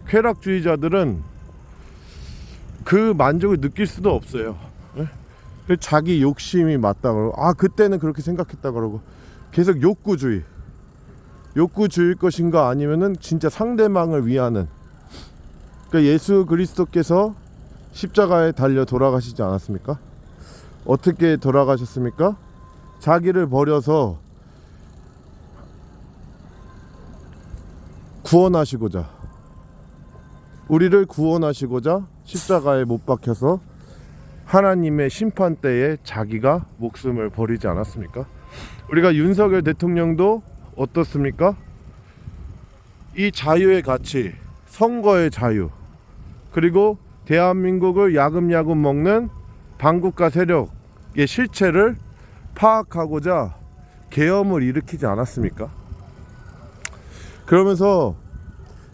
쾌락주의자들은 그 만족을 느낄 수도 없어요. 자기 욕심이 맞다 그러고, 그때는 그렇게 생각했다 그러고, 계속 욕구주의일 것인가, 아니면은 진짜 상대방을 위하는 그러니까 예수 그리스도께서 십자가에 달려 돌아가시지 않았습니까? 어떻게 돌아가셨습니까? 자기를 버려서 구원하시고자, 우리를 구원하시고자 십자가에 못 박혀서 하나님의 심판대에 자기가 목숨을 버리지 않았습니까? 우리가 윤석열 대통령도 어떻습니까? 이 자유의 가치, 선거의 자유, 그리고 대한민국을 야금야금 먹는 반국가 세력의 실체를 파악하고자 계엄을 일으키지 않았습니까? 그러면서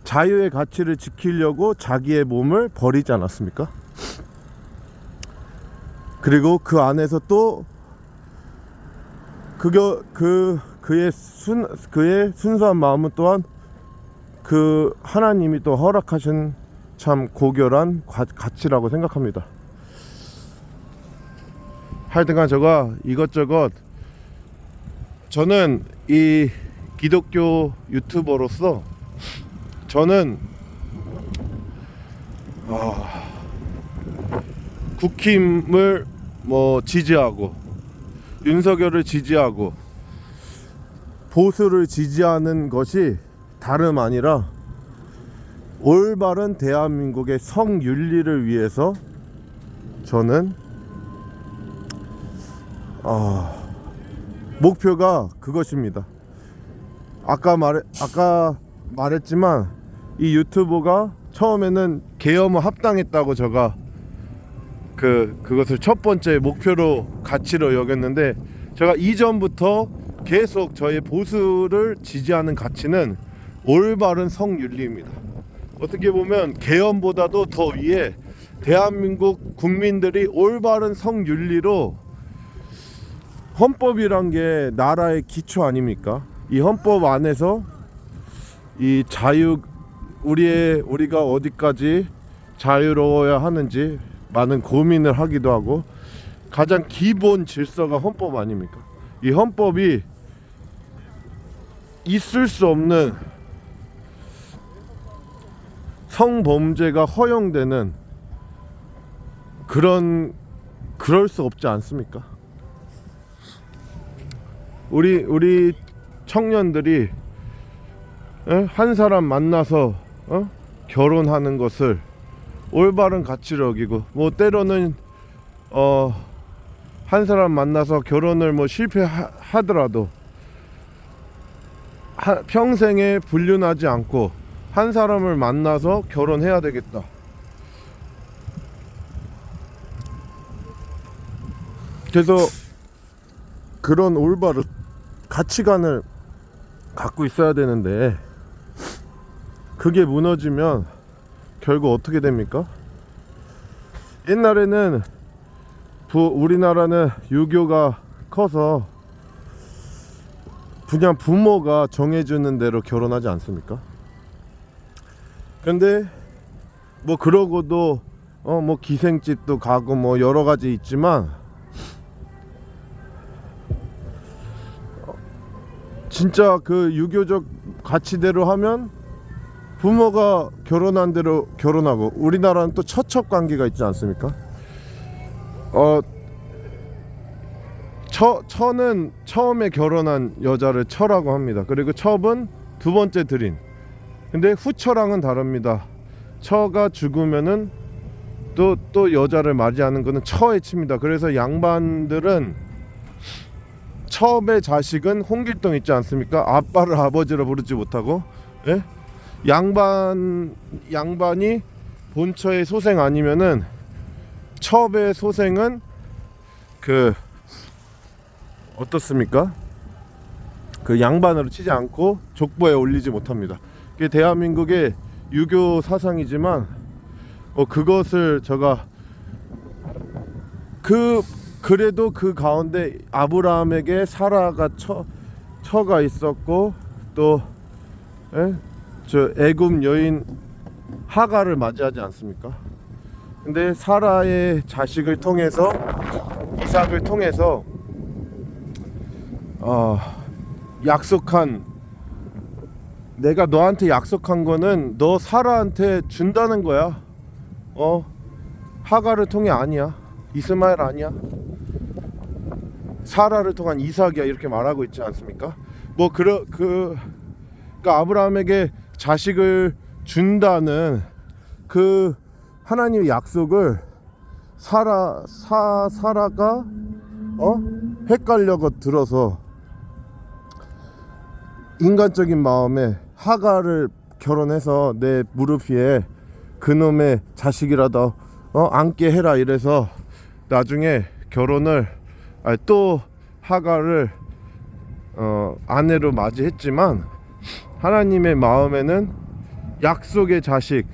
자유의 가치를 지키려고 자기의 몸을 버리지 않았습니까? 그리고 그 안에서 또 그의 순수한 마음은 또한 그 하나님이 또 허락하신 참 고결한 가치라고 생각합니다. 하여튼간 제가 이것저것, 저는 이 기독교 유튜버로서 저는 국힘을 지지하고 윤석열을 지지하고 보수를 지지하는 것이 다름 아니라 올바른 대한민국의 성윤리를 위해서 저는 목표가 그것입니다. 아까 말했지만 이 유튜브가 처음에는 계엄을 합당했다고 제가 그것을 첫 번째 목표로 가치로 여겼는데, 제가 이전부터 계속 저의 보수를 지지하는 가치는 올바른 성윤리입니다. 어떻게 보면 계엄보다도 더 위에 대한민국 국민들이 올바른 성윤리로, 헌법이란 게 나라의 기초 아닙니까? 이 헌법 안에서 이 자유, 우리가 어디까지 자유로워야 하는지 많은 고민을 하기도 하고, 가장 기본 질서가 헌법 아닙니까? 이 헌법이 있을 수 없는 성범죄가 허용되는 그럴 수 없지 않습니까? 우리 청년들이 한 사람 만나서 결혼하는 것을 올바른 가치로 여기고, 때로는 한 사람 만나서 결혼을 실패하더라도 평생에 불륜하지 않고 한 사람을 만나서 결혼해야 되겠다. 그래서 그런 올바른 가치관을 갖고 있어야 되는데, 그게 무너지면 결국 어떻게 됩니까? 옛날에는 우리나라는 유교가 커서 그냥 부모가 정해주는 대로 결혼하지 않습니까? 근데 그러고도 기생집도 가고 여러 가지 있지만, 진짜 그 유교적 가치대로 하면 부모가 결혼한 대로 결혼하고, 우리나라는 또 처첩 관계가 있지 않습니까? 처는 처음에 결혼한 여자를 처라고 합니다. 그리고 첩은 두 번째 들인. 근데 후처랑은 다릅니다. 처가 죽으면은 또 여자를 맞이하는 거는 처에 칩니다. 그래서 양반들은 첩의 자식은 홍길동 있지 않습니까? 아빠를 아버지로 부르지 못하고, 예? 양반이 본처의 소생 아니면은 첩의 소생은 어떻습니까? 그 양반으로 치지 않고 족보에 올리지 못합니다. 그게 대한민국의 유교 사상이지만, 그것을 제가 그래도 그 가운데 아브라함에게 사라가 처가 있었고, 또 저 애굽 여인 하가를 맞이하지 않습니까? 근데 사라의 자식을 통해서, 이삭을 통해서 약속한 내가 너한테 약속한 거는 너 사라한테 준다는 거야. 하가를 통해 아니야. 이스마엘 아니야. 사라를 통한 이삭이야. 이렇게 말하고 있지 않습니까? 그러니까 아브라함에게 자식을 준다는 그 하나님의 약속을 사라가 헷갈려고 들어서 인간적인 마음에 하가를 결혼해서 내 무릎 위에 그놈의 자식이라도 안게 해라 이래서 나중에 결혼을 또 하가를 아내로 맞이했지만 하나님의 마음에는 약속의 자식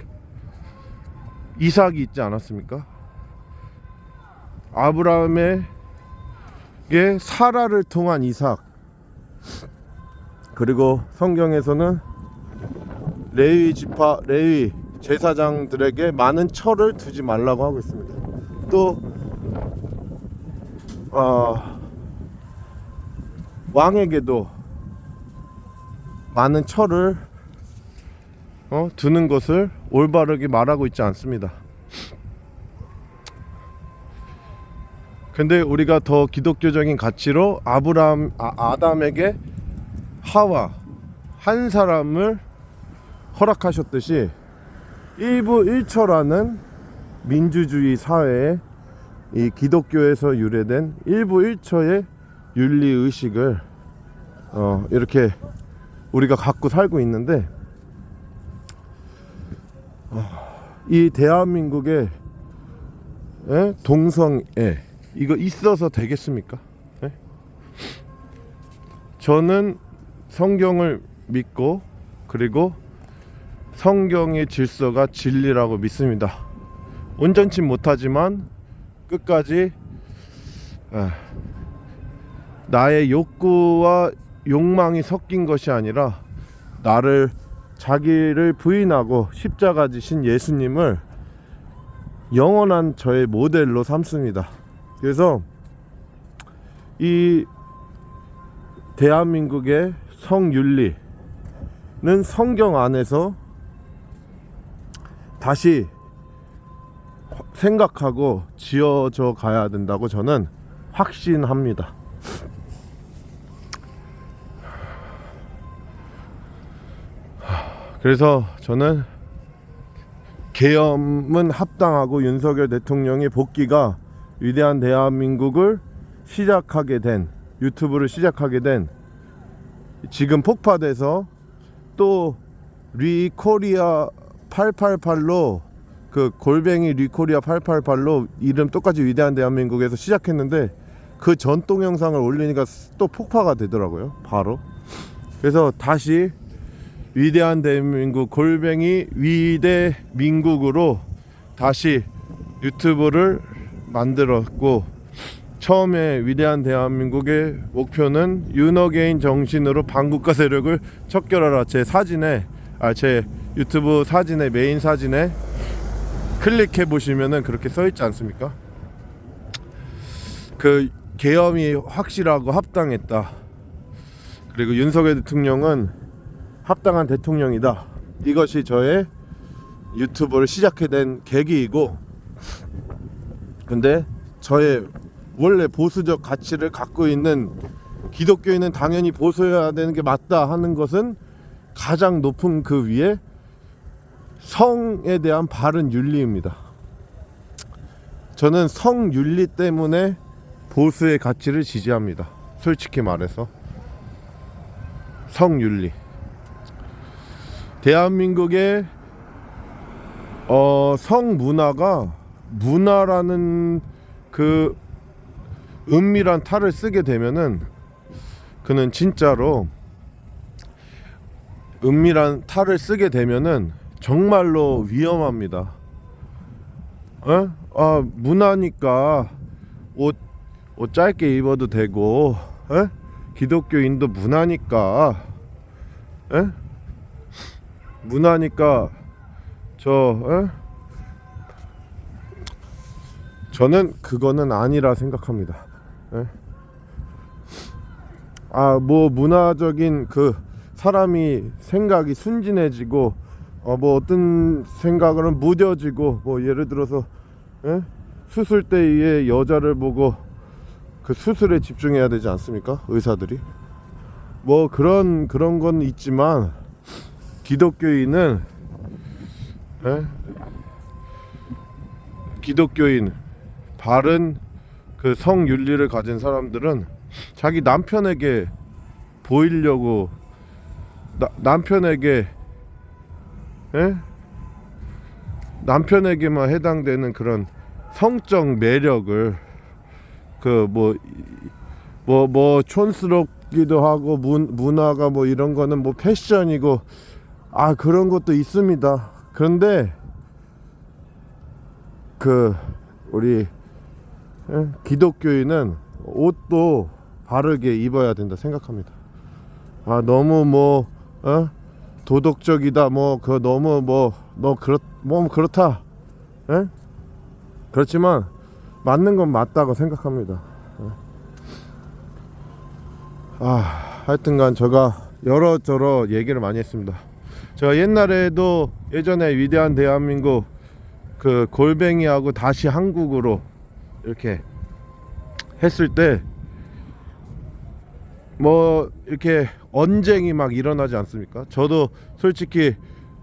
이삭이 있지 않았습니까? 아브라함에게 사라를 통한 이삭, 그리고 성경에서는 레위 제사장들에게 많은 철을 두지 말라고 하고 있습니다. 또 왕에게도 많은 철을 두는 것을 올바르게 말하고 있지 않습니다. 근데 우리가 더 기독교적인 가치로 아담에게 하와 한 사람을 허락하셨듯이 일부 일처라는 민주주의 사회에 이 기독교에서 유래된 일부 일처의 윤리 의식을 이렇게 우리가 갖고 살고 있는데, 이 대한민국의 동성애 이거 있어서 되겠습니까? 저는 성경을 믿고 그리고 성경의 질서가 진리라고 믿습니다. 온전치 못하지만 끝까지 나의 욕구와 욕망이 섞인 것이 아니라 자기를 부인하고 십자가 지신 예수님을 영원한 저의 모델로 삼습니다. 그래서 이 대한민국의 성윤리는 성경 안에서 다시 생각하고 지어져 가야 된다고 저는 확신합니다. 그래서 저는 계엄은 합당하고 윤석열 대통령의 복귀가 위대한 대한민국을 시작하게 된, 유튜브를 시작하게 된, 지금 폭파돼서 또 리코리아 888로 그 골뱅이 리코리아 888로 이름 똑같이 위대한 대한민국에서 시작했는데 그 전 동영상을 올리니까 또 폭파가 되더라고요, 바로. 그래서 다시 위대한 대한민국 골뱅이 위대민국으로 다시 유튜브를 만들었고, 처음에 위대한 대한민국의 목표는 윤어게인 정신으로 반국가 세력을 척결하라. 제 유튜브 사진에, 메인 사진에 클릭해 보시면은 그렇게 써 있지 않습니까? 그 계엄이 확실하고 합당했다. 그리고 윤석열 대통령은 합당한 대통령이다. 이것이 저의 유튜브를 시작하게 된 계기이고, 근데 저의 원래 보수적 가치를 갖고 있는 기독교인은 당연히 보수해야 되는 게 맞다 하는 것은 가장 높은 그 위에 성에 대한 바른 윤리입니다. 저는 성윤리 때문에 보수의 가치를 지지합니다. 솔직히 말해서 성윤리. 대한민국의 성문화가 문화라는 그 은밀한 탈을 쓰게 되면은 그는 진짜로 은밀한 탈을 쓰게 되면은 정말로 위험합니다. 문화니까 옷 짧게 입어도 되고, 기독교인도 문화니까, 문화니까 저는 그거는 아니라 생각합니다. 문화적인 그 사람이 생각이 순진해지고 뭐 어떤 생각은 무뎌지고, 뭐 예를 들어서 수술 때의 여자를 보고 그 수술에 집중해야 되지 않습니까? 의사들이 뭐 그런 건 있지만, 기독교인은 기독교인 바른 그 성윤리를 가진 사람들은 자기 남편에게 보이려고 남편에게만 해당되는 그런 성적 매력을 그 뭐 촌스럽기도 하고 문화가 뭐 이런 거는 뭐 패션이고 그런 것도 있습니다. 그런데 그 우리 기독교인은 옷도 바르게 입어야 된다 생각합니다. 너무 뭐 도덕적이다, 뭐 그 너무 그렇다. 그렇지만 맞는 건 맞다고 생각합니다. 하여튼간 제가 여러저러 얘기를 많이 했습니다. 제가 옛날에도 예전에 위대한 대한민국 그 골뱅이하고 다시 한국으로 이렇게 했을 때 뭐 이렇게 언쟁이 막 일어나지 않습니까? 저도 솔직히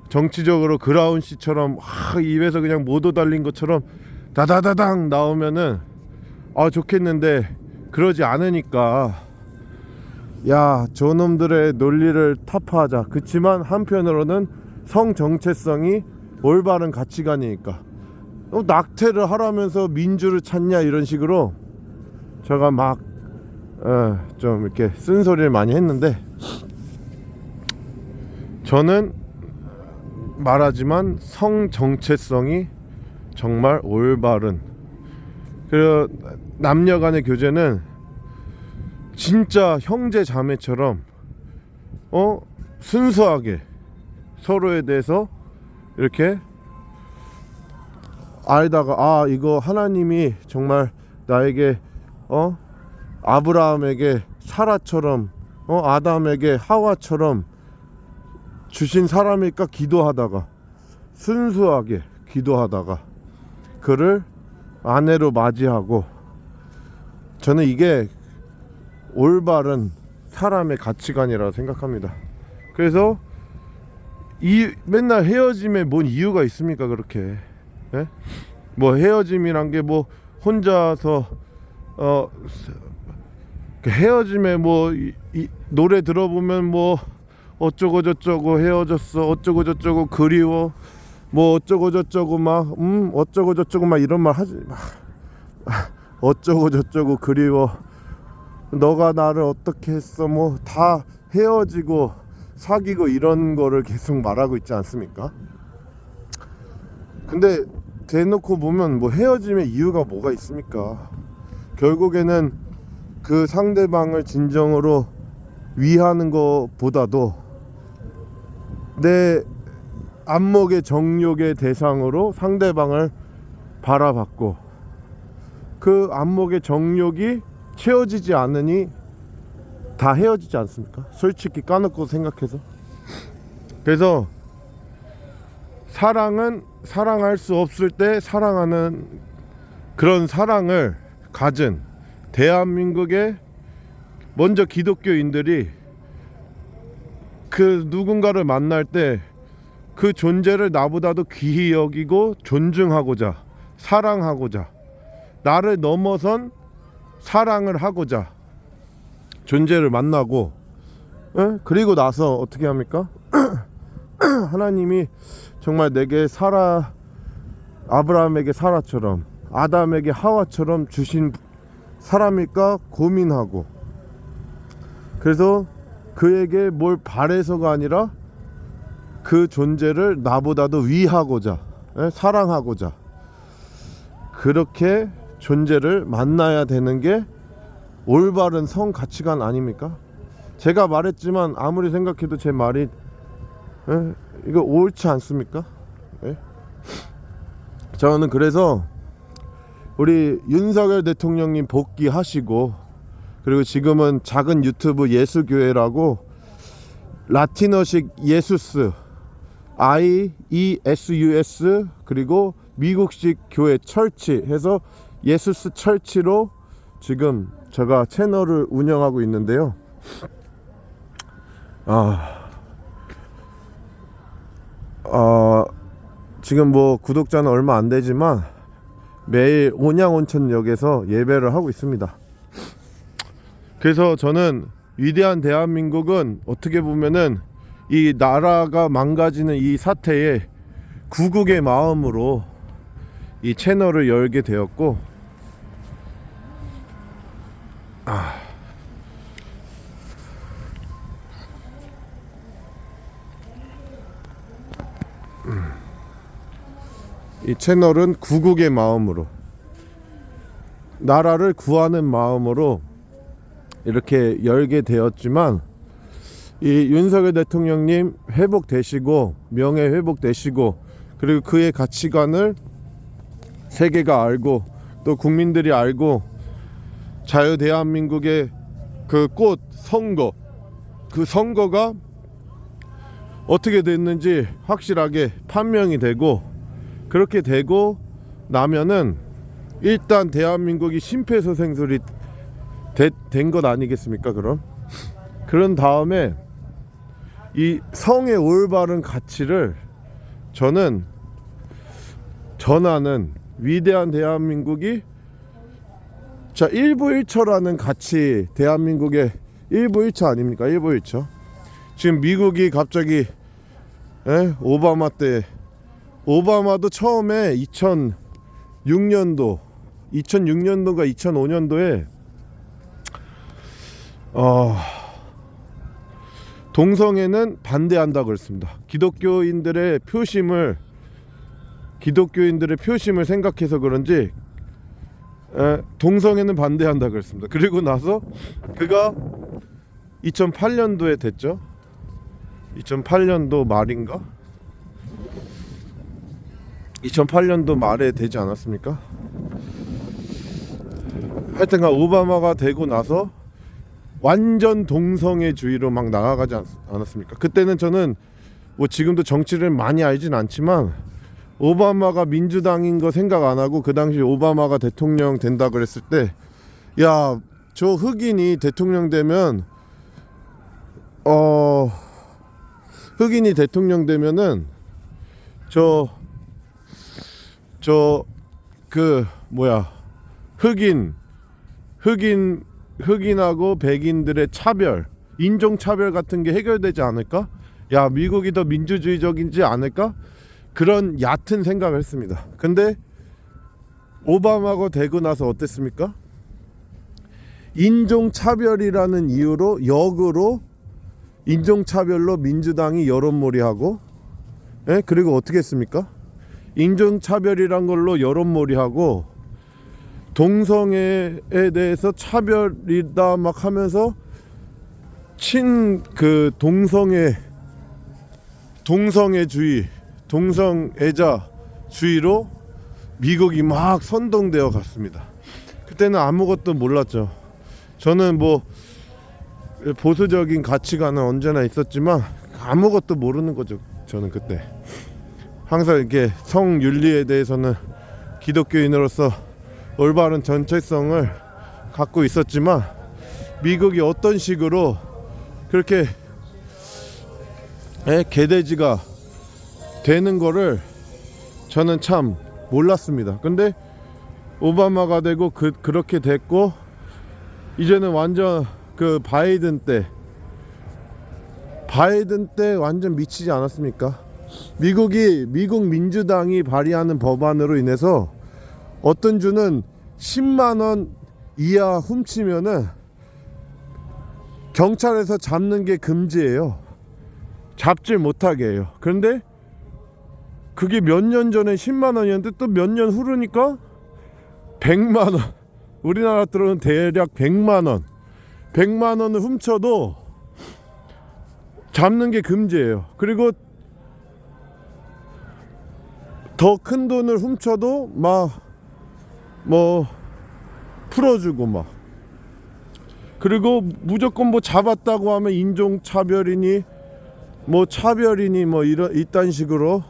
정치적으로 그라운 씨처럼 입에서 그냥 모도 달린 것처럼 다다다당 나오면은 좋겠는데, 그러지 않으니까 야, 저놈들의 논리를 타파하자. 그치만 한편으로는 성 정체성이 올바른 가치관이니까 낙태를 하라면서 민주를 찾냐, 이런 식으로 제가 막 좀 이렇게 쓴소리를 많이 했는데, 저는 말하지만 성 정체성이 정말 올바른, 그리고 남녀 간의 교제는 진짜 형제 자매처럼 순수하게 서로에 대해서 이렇게 알다가 이거 하나님이 정말 나에게 아브라함에게 사라처럼 아담에게 하와처럼 주신 사람일까 기도하다가, 순수하게 기도하다가 그를 아내로 맞이하고, 저는 이게 올바른 사람의 가치관이라고 생각합니다. 그래서 맨날 헤어짐에 뭔 이유가 있습니까? 그렇게 뭐 헤어짐이란 게 뭐 혼자서 헤어짐에 뭐 노래 들어보면 뭐 어쩌고 저쩌고 헤어졌어, 어쩌고 저쩌고 그리워, 뭐 어쩌고 저쩌고 막 어쩌고 저쩌고 막 이런 말 하지 마. 어쩌고 저쩌고 그리워, 너가 나를 어떻게 했어, 뭐 다 헤어지고 사귀고 이런 거를 계속 말하고 있지 않습니까? 근데 대놓고 보면 뭐 헤어짐의 이유가 뭐가 있습니까? 결국에는 그 상대방을 진정으로 위하는 것보다도 내 안목의 정욕의 대상으로 상대방을 바라봤고, 그 안목의 정욕이 채워지지 않으니 다 헤어지지 않습니까? 솔직히 까놓고 생각해서. 그래서 사랑은 사랑할 수 없을 때 사랑하는, 그런 사랑을 가진 대한민국의 먼저 기독교인들이 그 누군가를 만날 때 그 존재를 나보다도 귀히 여기고 존중하고자, 사랑하고자, 나를 넘어선 사랑을 하고자 존재를 만나고, 그리고 나서 어떻게 합니까? 하나님이 정말 내게 아브라함에게 사라처럼, 아담에게 하와처럼 주신 사람일까 고민하고, 그래서 그에게 뭘 바래서가 아니라 그 존재를 나보다도 위하고자, 사랑하고자, 그렇게 존재를 만나야 되는 게 올바른 성 가치관 아닙니까? 제가 말했지만 아무리 생각해도 제 말이 이거 옳지 않습니까? 저는 그래서 우리 윤석열 대통령님 복귀하시고, 그리고 지금은 작은 유튜브 예수교회라고 라틴어식 예수스 IESUS 그리고 미국식 교회 철치 해서 예수스 철치로 지금 제가 채널을 운영하고 있는데요. 지금 뭐 구독자는 얼마 안 되지만 매일 온양온천역에서 예배를 하고 있습니다. 그래서 저는 위대한 대한민국은 어떻게 보면은 이 나라가 망가지는 이 사태에 구국의 마음으로 이 채널을 열게 되었고, 이 채널은 구국의 마음으로, 나라를 구하는 마음으로 이렇게 열게 되었지만, 이 윤석열 대통령님 회복되시고 명예 회복되시고 그리고 그의 가치관을 세계가 알고 또 국민들이 알고 자유 대한민국의 그 꽃 선거, 그 선거가 어떻게 됐는지 확실하게 판명이 되고, 그렇게 되고 나면은 일단 대한민국이 심폐소생술이 된 것 아니겠습니까? 그런 다음에 이 성의 올바른 가치를 저는 전하는 위대한 대한민국이, 자, 일부일처라는 가치, 대한민국의 일부일처 아닙니까? 일부일처. 지금 미국이 갑자기 오바마 때, 오바마도 처음에 2006년도인가 2005년도에 동성애는 반대한다 그랬습니다. 기독교인들의 표심을 생각해서 그런지 동성애는 반대한다 그랬습니다. 그리고 나서 그가 2008년도에 됐죠. 2008년도 말인가? 2008년도 말에 되지 않았습니까? 하여튼간 오바마가 되고 나서 완전 동성애주의로 막 나아가지 않았습니까? 그때는 저는 뭐 지금도 정치를 많이 알진 않지만 오바마가 민주당인 거 생각 안 하고, 그 당시 오바마가 대통령 된다 그랬을 때, 야, 저 흑인이 대통령 되면 되면은 흑인하고 백인들의 차별, 인종 차별 같은 게 해결되지 않을까? 야, 미국이 더 민주주의적이지 않을까? 그런 얕은 생각을 했습니다. 근데 오바마가 되고 나서 어땠습니까? 인종 차별이라는 이유로, 역으로 인종 차별로 민주당이 여론몰이하고, 그리고 어떻게 했습니까? 인종 차별이란 걸로 여론몰이하고 동성애에 대해서 차별이다 막 하면서 동성애주의, 동성애자주의로 미국이 막 선동되어 갔습니다. 그때는 아무것도 몰랐죠. 저는 뭐 보수적인 가치관은 언제나 있었지만 아무것도 모르는 거죠. 저는 그때 항상 이렇게 성윤리에 대해서는 기독교인으로서 올바른 정체성을 갖고 있었지만, 미국이 어떤 식으로 그렇게 개돼지가 되는 거를 저는 참 몰랐습니다. 근데 오바마가 되고 그렇게 됐고, 이제는 완전 그 바이든 때 완전 미치지 않았습니까? 미국 민주당이 발의하는 법안으로 인해서 어떤 주는 10만원 이하 훔치면은 경찰에서 잡는 게 금지예요. 잡질 못하게 해요. 그런데 그게 몇 년 전에 10만원이었는데 또 몇 년 후르니까 100만원, 우리나라 들어는 대략 100만원을 훔쳐도 잡는 게 금지예요. 그리고 더 큰 돈을 훔쳐도 풀어주고 그리고 무조건 뭐 잡았다고 하면 인종차별이니 뭐 차별이니 뭐 이런 이딴 식으로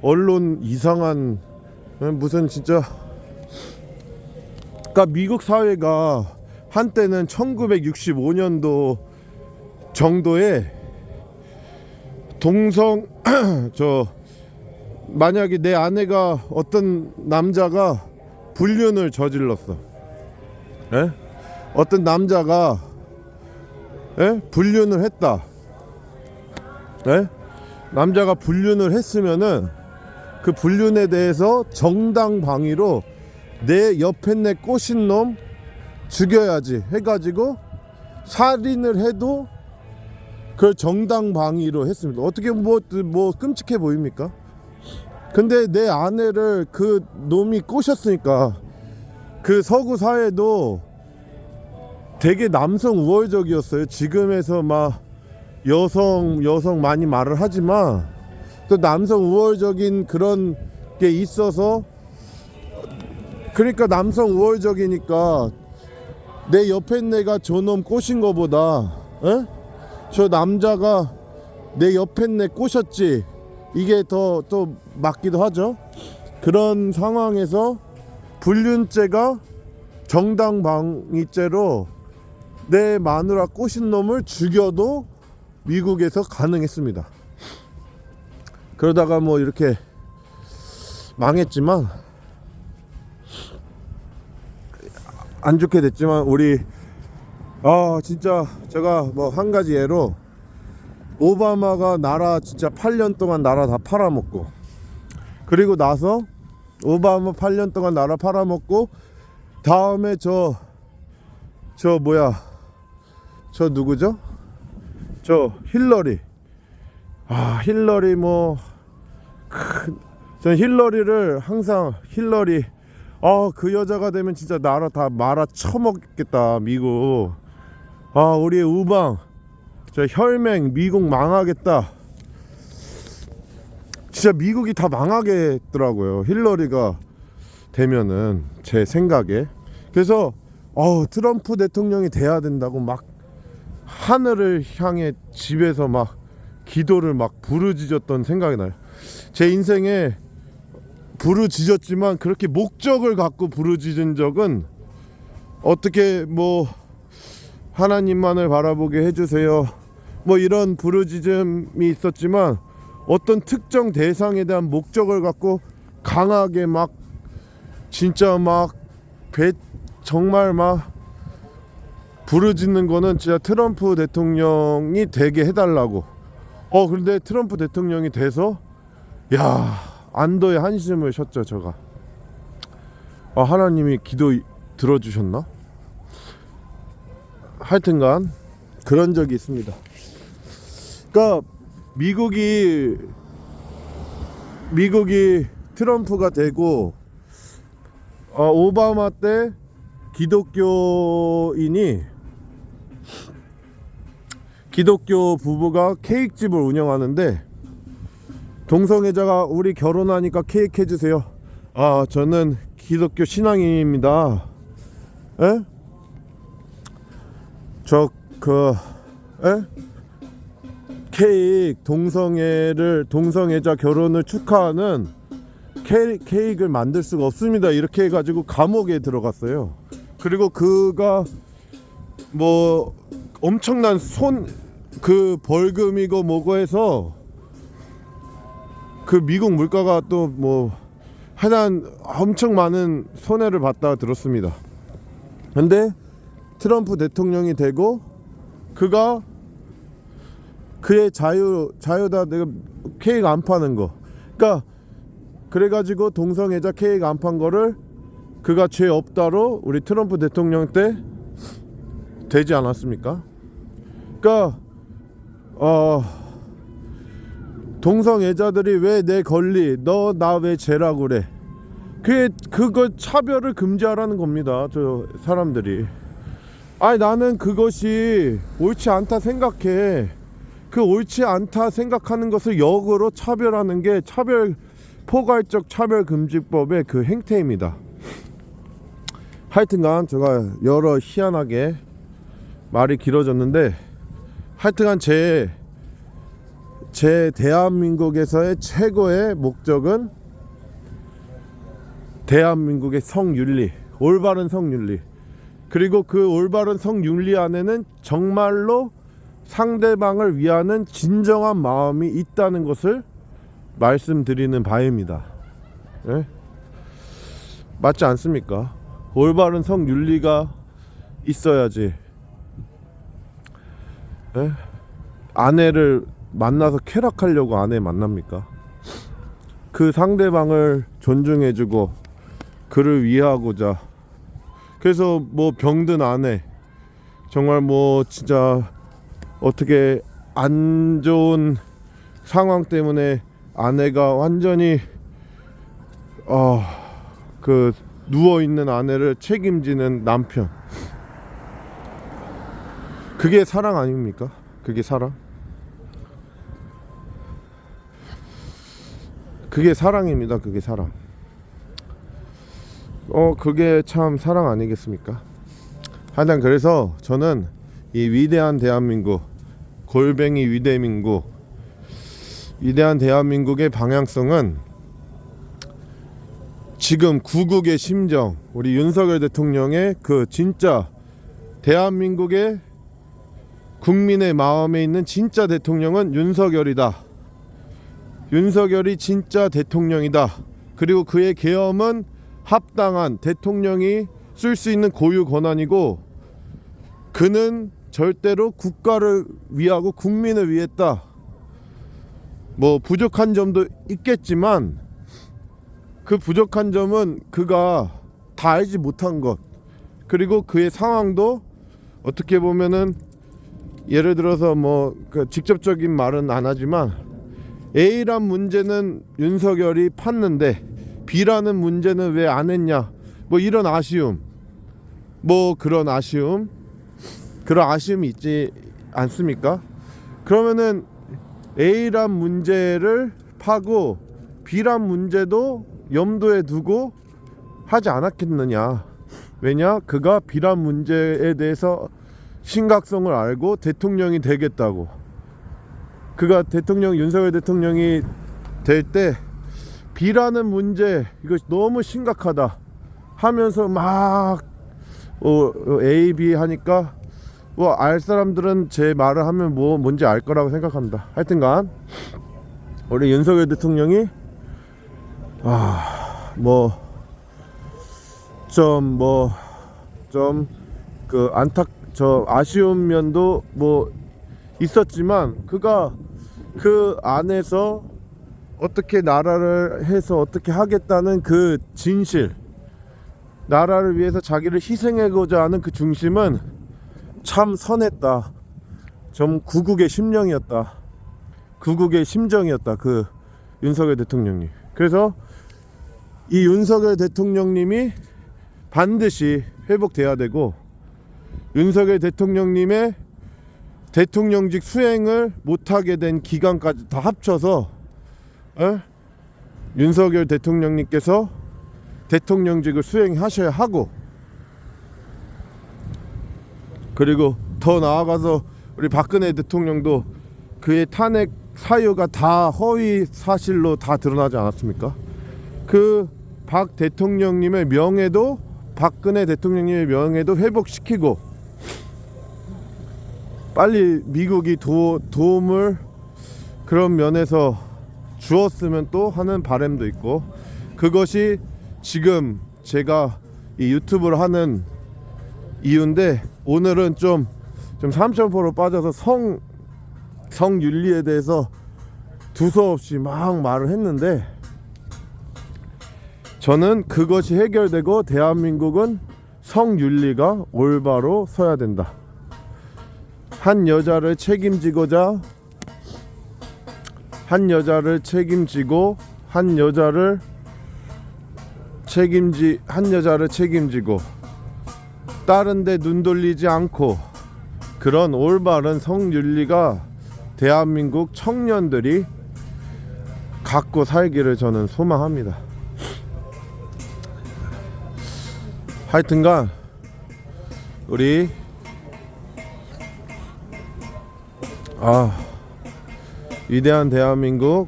언론 이상한 무슨 진짜. 그러니까 미국 사회가 한때는 1965년도 정도에 동성 저 만약에 내 아내가 어떤 남자가 불륜을 저질렀어. 예? 어떤 남자가 불륜을 했다. 예? 남자가 불륜을 했으면은 그 불륜에 대해서 정당방위로 내 옆에 내 꼬신 놈 죽여야지 해가지고 살인을 해도 그걸 정당방위로 했습니다. 어떻게 뭐 끔찍해 보입니까? 근데 내 아내를 그 놈이 꼬셨으니까 그 서구 사회도 되게 남성 우월적이었어요. 지금에서 막 여성 많이 말을 하지만 또 남성 우월적인 그런 게 있어서, 그러니까 남성 우월적이니까 내 옆에 내가 저놈 꼬신 거보다 저 남자가 내 옆에 내 꼬셨지 이게 더 또 맞기도 하죠. 그런 상황에서 불륜죄가 정당방위죄로 내 마누라 꼬신 놈을 죽여도 미국에서 가능했습니다. 그러다가 뭐 이렇게 망했지만, 안 좋게 됐지만, 우리 진짜 제가 뭐 한 가지 예로 오바마가 나라 진짜 8년 동안 나라 다 팔아먹고, 그리고 나서 오바마 8년 동안 나라 팔아먹고 다음에 저 누구죠? 저 힐러리. 힐러리 전 힐러리를 항상 그 여자가 되면 진짜 나라 다 말아 쳐먹겠다 미국. 우리의 우방 저 혈맹 미국 망하겠다. 진짜 미국이 다 망하겠더라고요 힐러리가 되면은, 제 생각에. 그래서 트럼프 대통령이 돼야 된다고 막 하늘을 향해 집에서 막 기도를 막 부르짖었던 생각이 나요. 제 인생에 부르짖었지만 그렇게 목적을 갖고 부르짖은 적은, 어떻게 뭐 하나님만을 바라보게 해주세요 뭐 이런 부르짖음이 있었지만, 어떤 특정 대상에 대한 목적을 갖고 강하게 막 진짜 정말 막 부르짖는 거는 진짜 트럼프 대통령이 되게 해달라고. 그런데 트럼프 대통령이 돼서 안도의 한숨을 쉬었죠 제가. 하나님이 기도 들어주셨나? 하여튼간 그런 적이 있습니다. 그러니까 미국이 트럼프가 되고 오바마 때 기독교 부부가 케이크집을 운영하는데, 동성애자가 우리 결혼하니까 케이크 해주세요. 저는 기독교 신앙인입니다. 케이크 동성애자 결혼을 축하하는 케이크를 만들 수가 없습니다. 이렇게 해가지고 감옥에 들어갔어요. 그리고 그가 뭐 엄청난 그 벌금이고 뭐고 해서 그 미국 물가가 또 뭐 하여간 엄청 많은 손해를 봤다 들었습니다. 근데 트럼프 대통령이 되고 그가 그의 자유다 내가 케이크 안 파는 거. 그러니까 그래가지고 동성애자 케이크 안 판 거를 그가 죄 없다로 우리 트럼프 대통령 때 되지 않았습니까? 그러니까 동성애자들이 왜 내 권리, 너 나 왜 죄라고 그래? 그거 차별을 금지하라는 겁니다. 저 사람들이. 나는 그것이 옳지 않다 생각해. 그 옳지 않다 생각하는 것을 역으로 차별하는 게 포괄적 차별금지법의 그 행태입니다. 하여튼간 제가 여러 희한하게 말이 길어졌는데, 하여튼간 제 제 대한민국에서의 최고의 목적은 대한민국의 성윤리, 올바른 성윤리, 그리고 그 올바른 성윤리 안에는 정말로 상대방을 위하는 진정한 마음이 있다는 것을 말씀드리는 바입니다. 예? 맞지 않습니까? 올바른 성윤리가 있어야지, 예? 아내를 만나서 쾌락하려고 아내 만납니까? 그 상대방을 존중해주고 그를 위하고자. 그래서 뭐 병든 아내, 정말 뭐 진짜 어떻게 안 좋은 상황 때문에 아내가 완전히 그 누워있는 아내를 책임지는 남편, 그게 사랑 아닙니까? 그게 사랑? 그게 사랑입니다. 그게 사랑. 그게 참 사랑 아니겠습니까? 하여튼 그래서 저는 이 위대한 대한민국, 골뱅이 위대한 대한민국의 방향성은 지금 구국의 심정, 우리 윤석열 대통령의 그 진짜 대한민국의 국민의 마음에 있는 진짜 대통령은 윤석열이다. 윤석열이 진짜 대통령이다. 그리고 그의 계엄은 합당한 대통령이 쓸 수 있는 고유 권한이고, 그는 절대로 국가를 위하고 국민을 위했다. 뭐 부족한 점도 있겠지만 그 부족한 점은 그가 다 알지 못한 것, 그리고 그의 상황도 어떻게 보면은 예를 들어서 뭐 그 직접적인 말은 안 하지만 A란 문제는 윤석열이 팠는데 B라는 문제는 왜 안 했냐, 뭐 이런 아쉬움, 뭐 그런 아쉬움이 있지 않습니까? 그러면은 A란 문제를 파고 B란 문제도 염두에 두고 하지 않았겠느냐. 왜냐? 그가 B란 문제에 대해서 심각성을 알고 대통령이 되겠다고. 그가 윤석열 대통령이 될 때 B라는 문제, 이거 너무 심각하다 하면서 막 A, B 하니까 뭐 알 사람들은 제 말을 하면 뭔지 알 거라고 생각합니다. 하여튼간 우리 윤석열 대통령이 아쉬운 면도 뭐 있었지만 그가 그 안에서 어떻게 나라를 해서 어떻게 하겠다는 그 진실, 나라를 위해서 자기를 희생하고자 하는 그 중심은 참 선했다. 좀 구국의 심령이었다. 구국의 심정이었다. 그 윤석열 대통령이. 그래서 이 윤석열 대통령님이 반드시 회복돼야 되고, 윤석열 대통령님의 대통령직 수행을 못하게 된 기간까지 다 합쳐서 윤석열 대통령님께서 대통령직을 수행하셔야 하고, 그리고 더 나아가서 우리 박근혜 대통령도 그의 탄핵 사유가 다 허위 사실로 다 드러나지 않았습니까? 그 박 대통령님의 명예도, 박근혜 대통령님의 명예도 회복시키고 빨리 미국이 도움을 그런 면에서 주었으면 또 하는 바람도 있고, 그것이 지금 제가 이 유튜브를 하는 이유인데, 오늘은 좀 3,000%로 빠져서 성윤리에 대해서 두서없이 막 말을 했는데, 저는 그것이 해결되고 대한민국은 성윤리가 올바로 서야 된다. 한 여자를 책임지고 한 여자를 책임지고 다른 데 눈 돌리지 않고, 그런 올바른 성윤리가 대한민국 청년들이 갖고 살기를 저는 소망합니다. 하여튼간 위대한 대한민국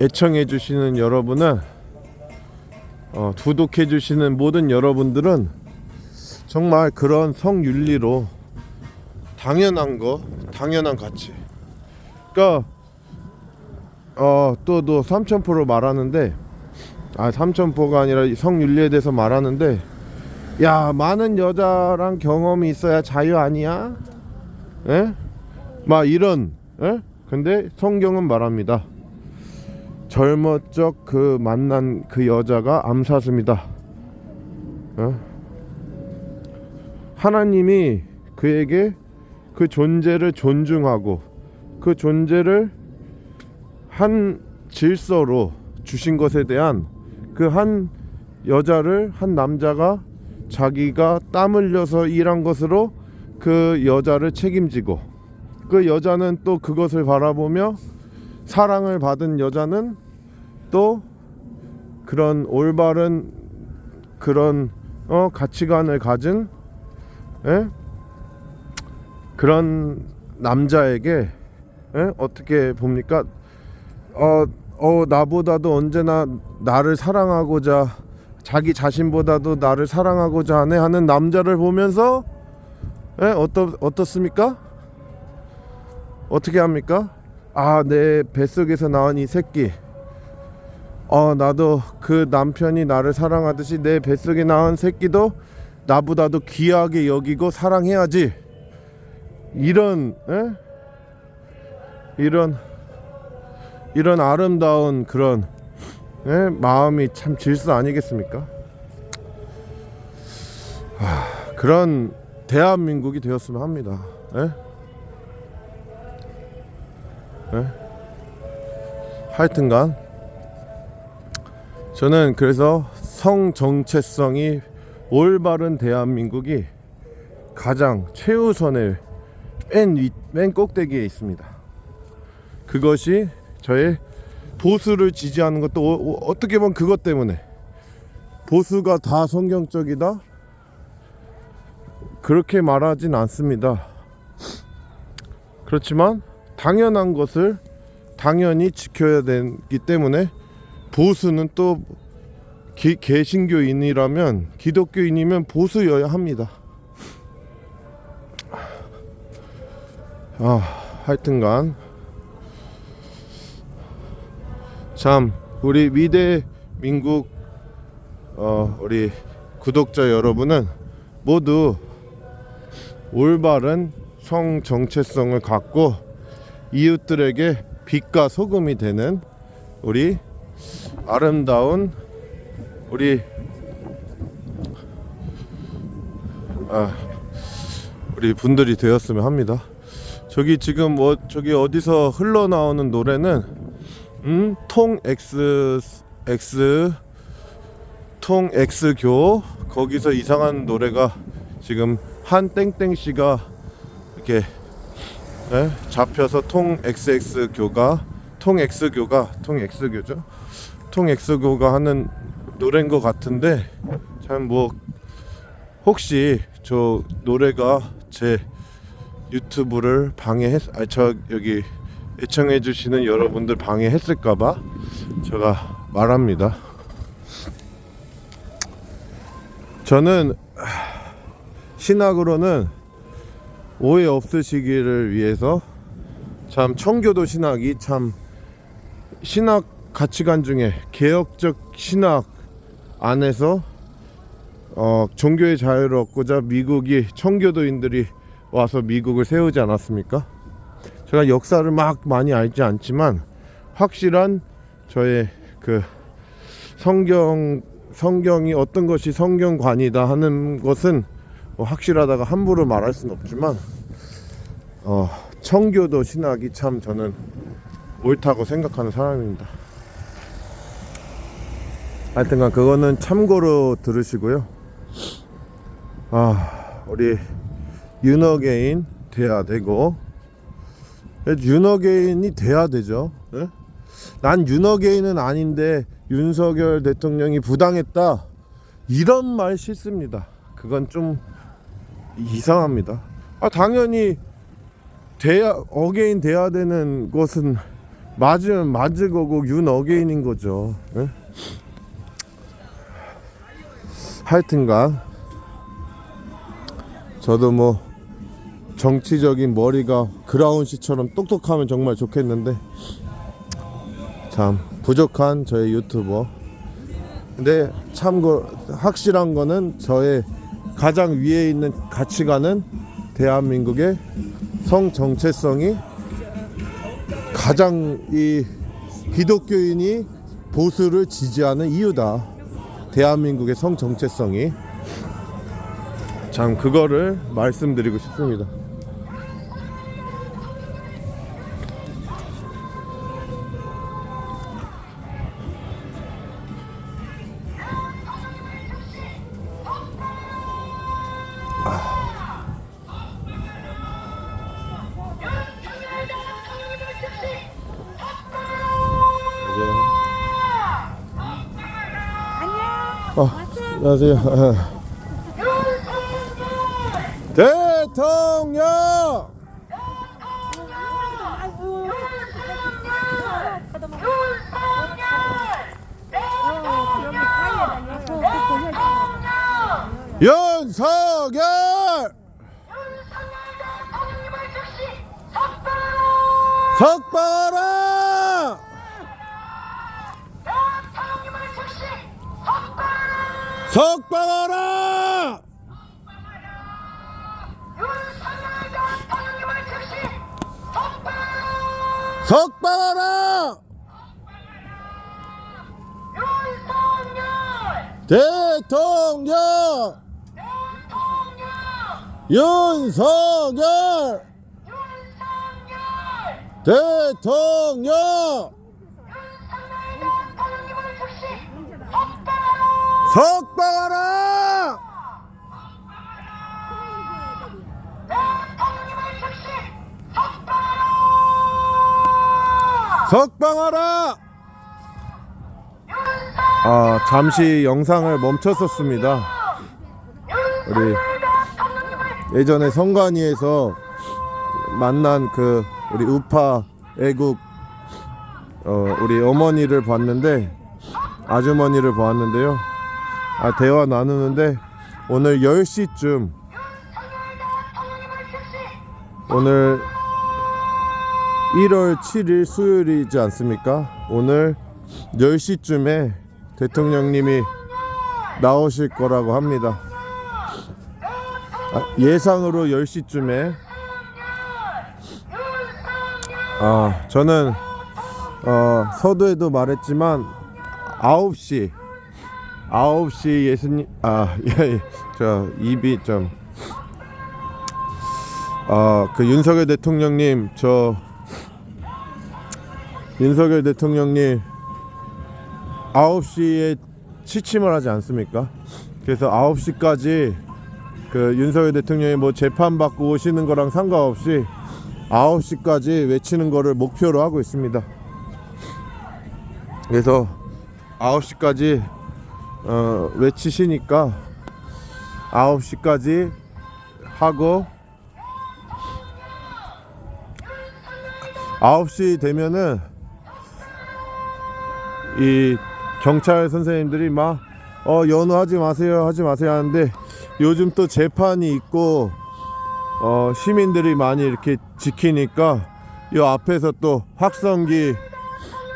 애청해 주시는 여러분은 구독해 주시는 모든 여러분들은 정말 그런 성윤리로 당연한 가치. 그러니까 또 삼천포로 말하는데, 삼천포가 아니라 성윤리에 대해서 말하는데, 야, 많은 여자랑 경험이 있어야 자유 아니야? 예? 막 이런, 예? 근데 성경은 말합니다. 젊은 적 그 만난 그 여자가 암사슴이다. 하나님이 그에게 그 존재를 존중하고 그 존재를 한 질서로 주신 것에 대한 그 한 여자를, 한 남자가 자기가 땀 흘려서 일한 것으로 그 여자를 책임지고, 그 여자는 또 그것을 바라보며 사랑을 받은 여자는 또 그런 올바른 그런 가치관을 가진, 예? 그런 남자에게, 예? 어떻게 봅니까? 나보다도 언제나 나를 사랑하고자, 자기 자신보다도 나를 사랑하고자 하네 하는 남자를 보면서, 예? 어떻습니까? 어떻게 합니까? 내 뱃속에서 나온 이 새끼, 나도 그 남편이 나를 사랑하듯이 내 뱃속에 낳은 새끼도 나보다도 귀하게 여기고 사랑해야지. 이런, 에? 이런 아름다운 그런, 에? 마음이 참 질서 아니겠습니까? 그런 대한민국이 되었으면 합니다. 에? 하여튼간 저는 그래서 성 정체성이 올바른 대한민국이 가장 최우선의 맨 꼭대기에 있습니다. 그것이 저의 보수를 지지하는 것도 어떻게 보면 그것 때문에, 보수가 다 성경적이다 그렇게 말하진 않습니다. 그렇지만 당연한 것을 당연히 지켜야 되기 때문에, 보수는 또 개신교인이라면, 기독교인이면 보수여야 합니다. 하여튼간 참 우리 위대 민국 우리 구독자 여러분은 모두 올바른 성 정체성을 갖고 이웃들에게 빛과 소금이 되는 우리 아름다운 우리 분들이 되었으면 합니다. 저기 지금 저기 어디서 흘러나오는 노래는 통X교 거기서 이상한 노래가 지금 한 땡땡씨가 이렇게 잡혀서 통X교가 하는 노래인 것 같은데, 참 혹시 저 노래가 제 유튜브를 여기 애청해 주시는 여러분들 방해했을까봐 제가 말합니다. 저는 신학으로는 오해 없으시기를 위해서 참 청교도 신학이 참 신학 가치관 중에 개혁적 신학 안에서 종교의 자유를 얻고자 미국이 청교도인들이 와서 미국을 세우지 않았습니까? 제가 역사를 막 많이 알지 않지만 확실한 저의 그 성경이 어떤 것이 성경관이다 하는 것은 확실하다가 함부로 말할 수는 없지만 청교도 신학이 참 저는 옳다고 생각하는 사람입니다. 하여튼간 그거는 참고로 들으시고요. 우리 윤어게인 돼야 되고, 윤어게인이 돼야 되죠. 네? 난 윤어게인은 아닌데 윤석열 대통령이 부당했다, 이런 말 싫습니다. 그건 좀 이상합니다. 당연히 어게인 돼야 되는 것은 맞으면 맞을 거고 윤 어게인인 거죠. 예? 하여튼간 저도 뭐 정치적인 머리가 그라운 씨처럼 똑똑하면 정말 좋겠는데 참 부족한 저의 유튜버. 근데 참고 확실한 거는 저의 가장 위에 있는 가치관은 대한민국의 성 정체성이 가장 이 기독교인이 보수를 지지하는 이유다. 대한민국의 성 정체성이 참 그거를 말씀드리고 싶습니다. 안녕하세요. 대통령! 윤석열! 석방하라! 석방하라! 석방하라! 대통령! 윤석열! 대통령! 석방하라! 석방하라! 잠시 영상을 멈췄었습니다. 우리 예전에 성관위에서 만난 그 우리 우파 애국 우리 어머니를 봤는데, 아주머니를 보았는데요. 대화 나누는데 오늘 10시쯤, 오늘 1월 7일 수요일이지 않습니까? 오늘 10시쯤에 대통령님이 나오실 거라고 합니다. 예상으로 10시쯤에. 저는 서두에도 말했지만 9시 예수님 저 입이 좀 그 윤석열 대통령님 9시에 취침을 하지 않습니까? 그래서 9시까지 그 윤석열 대통령이 뭐 재판 받고 오시는 거랑 상관없이 9시까지 외치는 거를 목표로 하고 있습니다. 그래서 9시까지 외치시니까 9시까지 하고 9시 되면은 이 경찰 선생님들이 막 연호하지 마세요 하는데, 요즘 또 재판이 있고 시민들이 많이 이렇게 지키니까 이 앞에서 또 확성기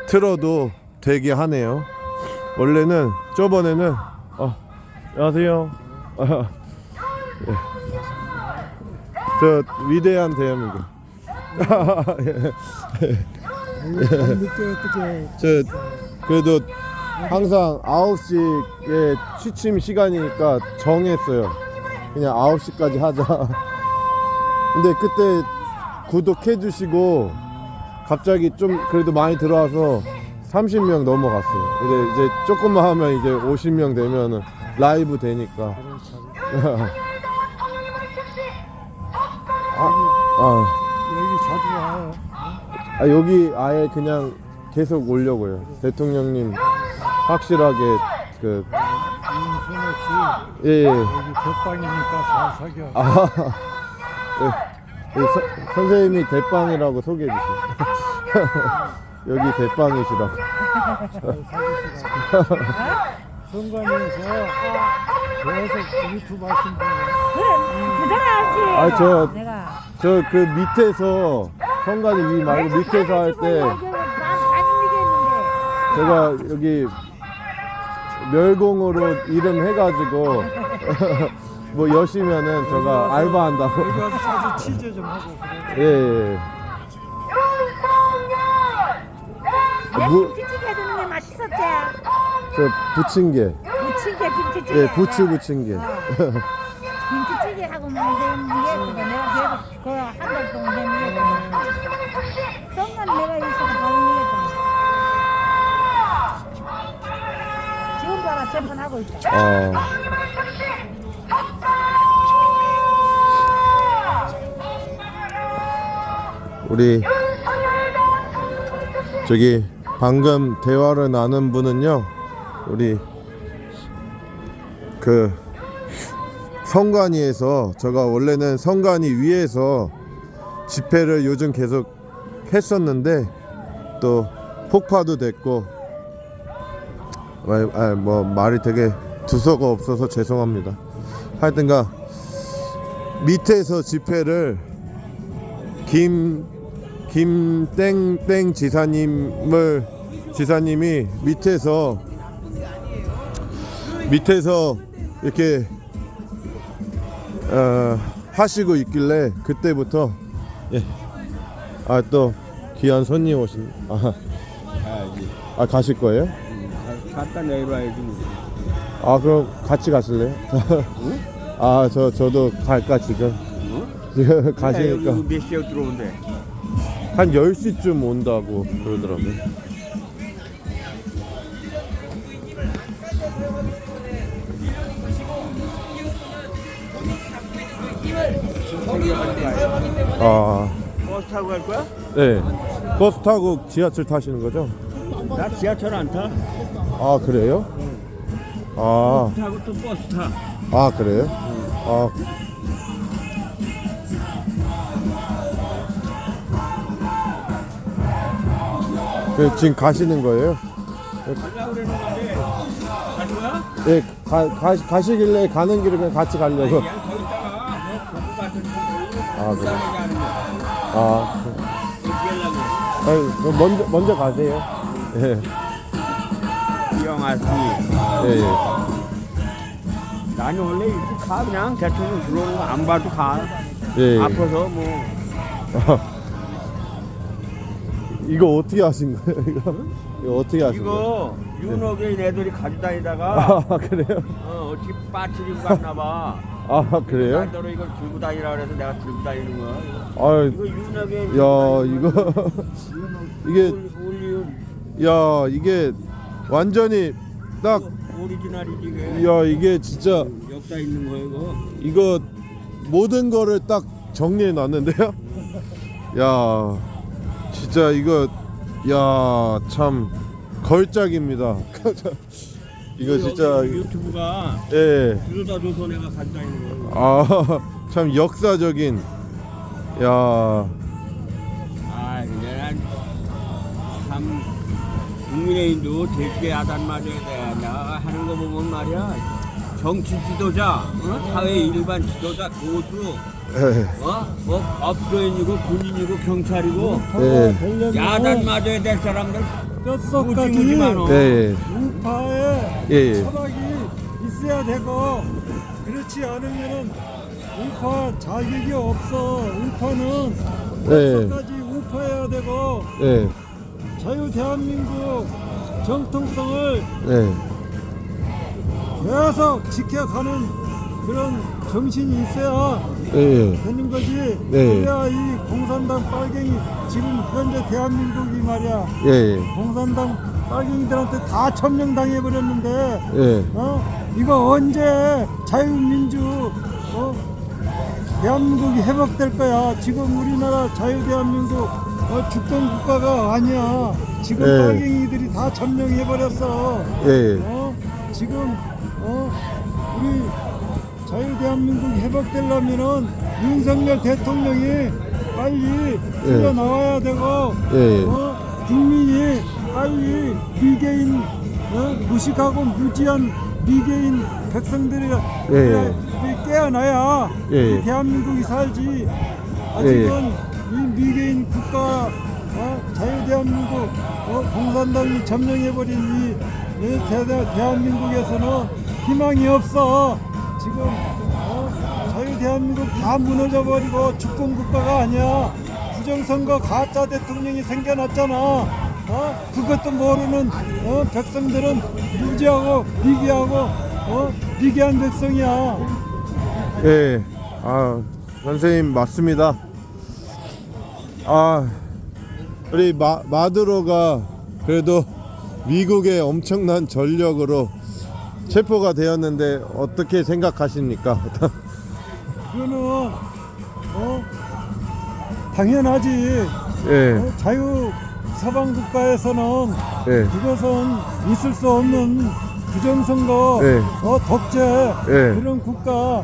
틀어도 되게 하네요. 원래는 저번에는 안녕하세요. 저 위대한 대한민국. 저 그래도 항상 9시에 취침 시간이니까 정했어요. 그냥 9시까지 하자. 근데 그때 구독해 주시고 갑자기 좀 그래도 많이 들어와서 30명 넘어갔어요. 근데 이제 조금만 하면 이제 50명 되면은 라이브 되니까. 여기 자주 와요. 여기 아예 그냥 계속 오려고요. 대통령님 확실하게 그 윤순호 씨 예. 여기 백방이니까 잘 사겨. 예. 선생님이 대빵이라고 소개해 주세요. 여기 대빵이시라고. 성관에서 계속 유튜브 하신 분이에요. 그래, 그전에 알지. 아, 내가. 저 그 밑에서 성관이 위 말고 밑에서 할 때 제가 여기 멸공으로 이름 해가지고 뭐 여시면은 제가 알바한다고. 여기 와서 사진 취재 좀 하고 그래. 예. 내 무, 김치찌개 해주는 게 맛있었지. 저 부침개. 부침개 김치찌개. 예, 부추 부침개. 김치찌개하고 먹는 게 내가 계속 그한 달 동안 해먹었잖아. 성관 내가 있어서 바로 먹었잖아. 지금도 하나 재판하고 있다. 우리 저기 방금 대화를 나눈 분은요, 우리 그 성관위에서, 제가 원래는 성관위 위에서 집회를 요즘 계속 했었는데 또 폭파도 됐고, 뭐 말이 되게 두서가 없어서 죄송합니다. 하여튼가 밑에서 집회를 김땡땡 지사님이 밑에서 이렇게 하시고 있길래 그때부터 또 귀한 손님 오신 가야지. 가실 거예요? 갖다 내봐야지. 그럼 같이 가실래요? 저도 갈까 지금? 지금 가시니까 여기 몇 시에 들어온대? 한 10시쯤 온다고 그러더라고요. 버스 타고 갈 거야? 네. 버스 타고 지하철 타시는 거죠? 나 지하철 안 타. 그래요? 타고 또 버스 타. 그래요? 지금 가시는 거예요? 가려고 그러는 건데 갈 거야? 예, 가시길래 가는 길에 그냥 같이 가려고. 그냥 서 있다가 뭐 보고 가든 그래. 하는 거야. 어떻게 하려고? 그럼 먼저 가세요. 예, 이영아씨. 예. 나는 원래 이렇게 가 그냥 대통령 들어오는 거 안 봐도 가. 예. 아파서 뭐. 이거 어떻게 하신 거예요? 이거 어떻게 하신 거예요? 이거 윤호계 애들이 가지고 다니다가 그래요? 어떻게 빠뜨리고 갔나 봐. 그래요? 나더러 이걸 들고 다니라 그래서 내가 들고 다니는 거야. 이거 윤호계. 이거 이게 이게 완전히 딱 오리지널이지 이게. 이게 진짜 역사 있는 거야 이거. 이거 모든 거를 딱 정리해 놨는데요. 진짜 이거 참 걸작입니다. 이거 진짜 유튜브가 예. 그러다 줘서 내가 가지고 다니는 거야. 참 역사적인 근데 난 참 국민의힘도 대개 야단 맞아야 돼. 내가 하는 거 보면 말이야. 정치 지도자, 사회 일반 지도자, 교수, 뭐 법조인이고 군인이고 경찰이고 예. 야단 맞아야 될 사람들 뼛속까지 무지 많어. 예. 우파에 예. 철학이 있어야 되고, 그렇지 않으면은 우파 자격이 없어. 우파는 예. 뼛속까지 우파해야 되고, 예. 자유 대한민국 정통성을 예. 계속 지켜가는 그런 정신이 있어야 예. 되는 거지. 네. 그래야 이 공산당 빨갱이, 지금 현재 대한민국이 말이야, 예. 공산당 빨갱이들한테 다 점령당해 버렸는데, 예. 이거 언제 자유민주 대한민국이 회복될 거야? 지금 우리나라 자유대한민국 주권 국가가 아니야. 지금 네. 빨갱이들이 다 점령해 버렸어. 예. 지금 우리 자유대한민국이 회복되려면은 윤석열 대통령이 빨리 풀려 나와야 되고 예. 국민이 빨리 미개인 무식하고 무지한 미개인 백성들이 깨어나야 예. 이 대한민국이 살지. 아직은 이 미개인 국가 자유대한민국 공산당이 점령해버린 이 대한민국에서는 희망이 없어. 지금 자유대한민국 다 무너져버리고 주권국가가 아니야. 부정선거 가짜 대통령이 생겨났잖아. 그것도 모르는 백성들은 무지하고 미개하고 미개한 백성이야. 예. 아, 선생님 맞습니다. 아, 우리 마두로가 그래도 미국의 엄청난 전력으로 체포가 되었는데 어떻게 생각하십니까? 그거는 당연하지. 예. 자유 서방 국가에서는 예. 그것은 있을 수 없는 부정선거, 예. 독재 예. 그런 국가.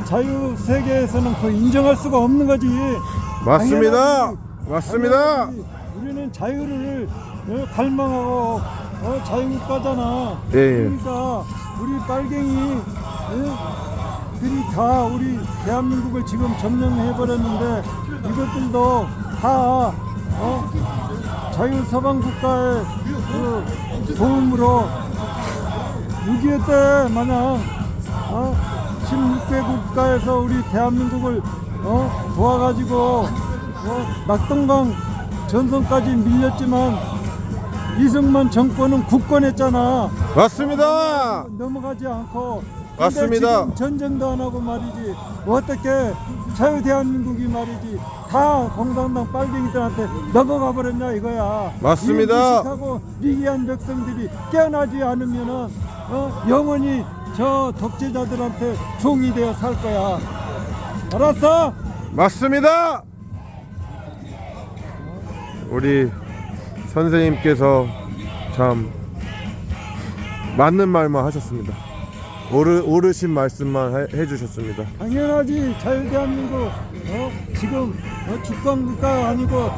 자유 세계에서는 그 인정할 수가 없는 거지. 맞습니다. 당연하지. 맞습니다. 당연하지. 우리는 자유를 갈망하고 자유국가잖아. 예. 그러니까 우리 빨갱이 들이 다 우리 대한민국을 지금 점령해버렸는데 이것들도 다 자유 서방 국가의 그 도움으로 6.25 때 마냥 16개 국가에서 우리 대한민국을 도와가지고 낙동강 전선까지 밀렸지만 이승만 정권은 굳건했잖아. 맞습니다. 넘어가지 않고. 근데 맞습니다. 지금 전쟁도 안 하고 말이지. 어떻게 자유 대한민국이 말이지 다 공산당 빨갱이들한테 넘어가 버렸냐 이거야. 맞습니다. 이 무식하고 미개한 백성들이 깨어나지 않으면은 영원히 저 독재자들한테 종이 되어 살 거야. 알았어? 맞습니다. 우리 선생님께서 참 맞는 말만 하셨습니다. 옳으신 말씀만 해주셨습니다. 당연하지. 자유대한민국 지금 주권국가가 아니고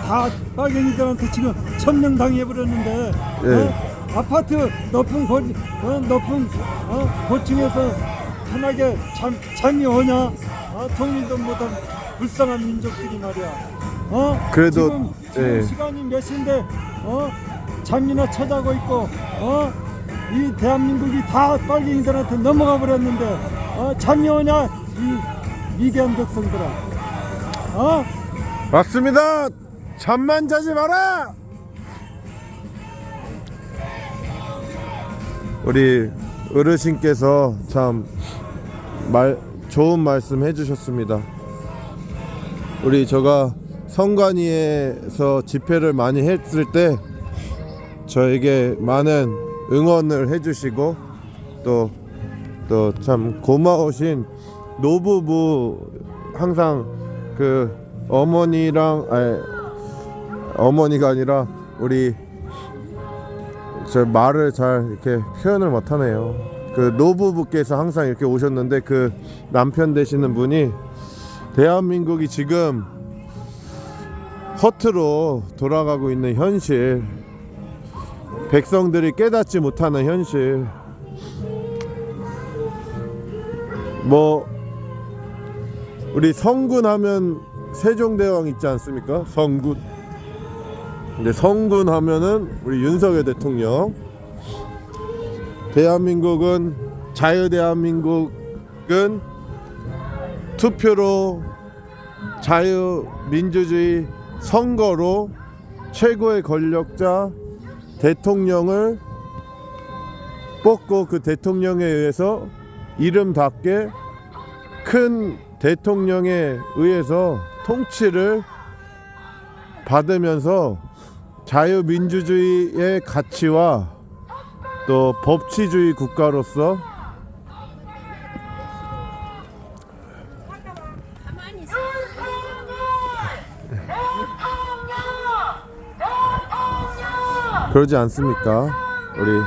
다 빨갱이들한테 지금 점령당해버렸는데 아파트 높은 고층에서 편하게 잠이 오냐? 통일도 못한 불쌍한 민족들이 말이야. 그래도 지금 시간이 몇 시인데 잠이나 쳐자고 있고 이 대한민국이 다 빨갱이들한테 넘어가 버렸는데 잠이 오냐 이 미개한 백성들아. 맞습니다. 잠만 자지 마라. 우리 어르신께서 참 좋은 말씀 해주셨습니다. 우리 제가 성관위에서 집회를 많이 했을 때 저에게 많은 응원을 해주시고 또 참 고마우신 노부부 항상 그 어머니가 아니라 우리 저 말을 잘 이렇게 표현을 못하네요. 그 노부부께서 항상 이렇게 오셨는데 그 남편 되시는 분이 대한민국이 지금 허투루 돌아가고 있는 현실, 백성들이 깨닫지 못하는 현실, 우리 성군 하면 세종대왕 있지 않습니까? 성군. 근데 성군 하면은 우리 윤석열 대통령. 대한민국은 자유대한민국은 투표로 자유민주주의 선거로 최고의 권력자 대통령을 뽑고 그 대통령에 의해서 이름답게 큰 대통령에 의해서 통치를 받으면서 자유민주주의의 가치와 또 법치주의 국가로서 그러지 않습니까? 우리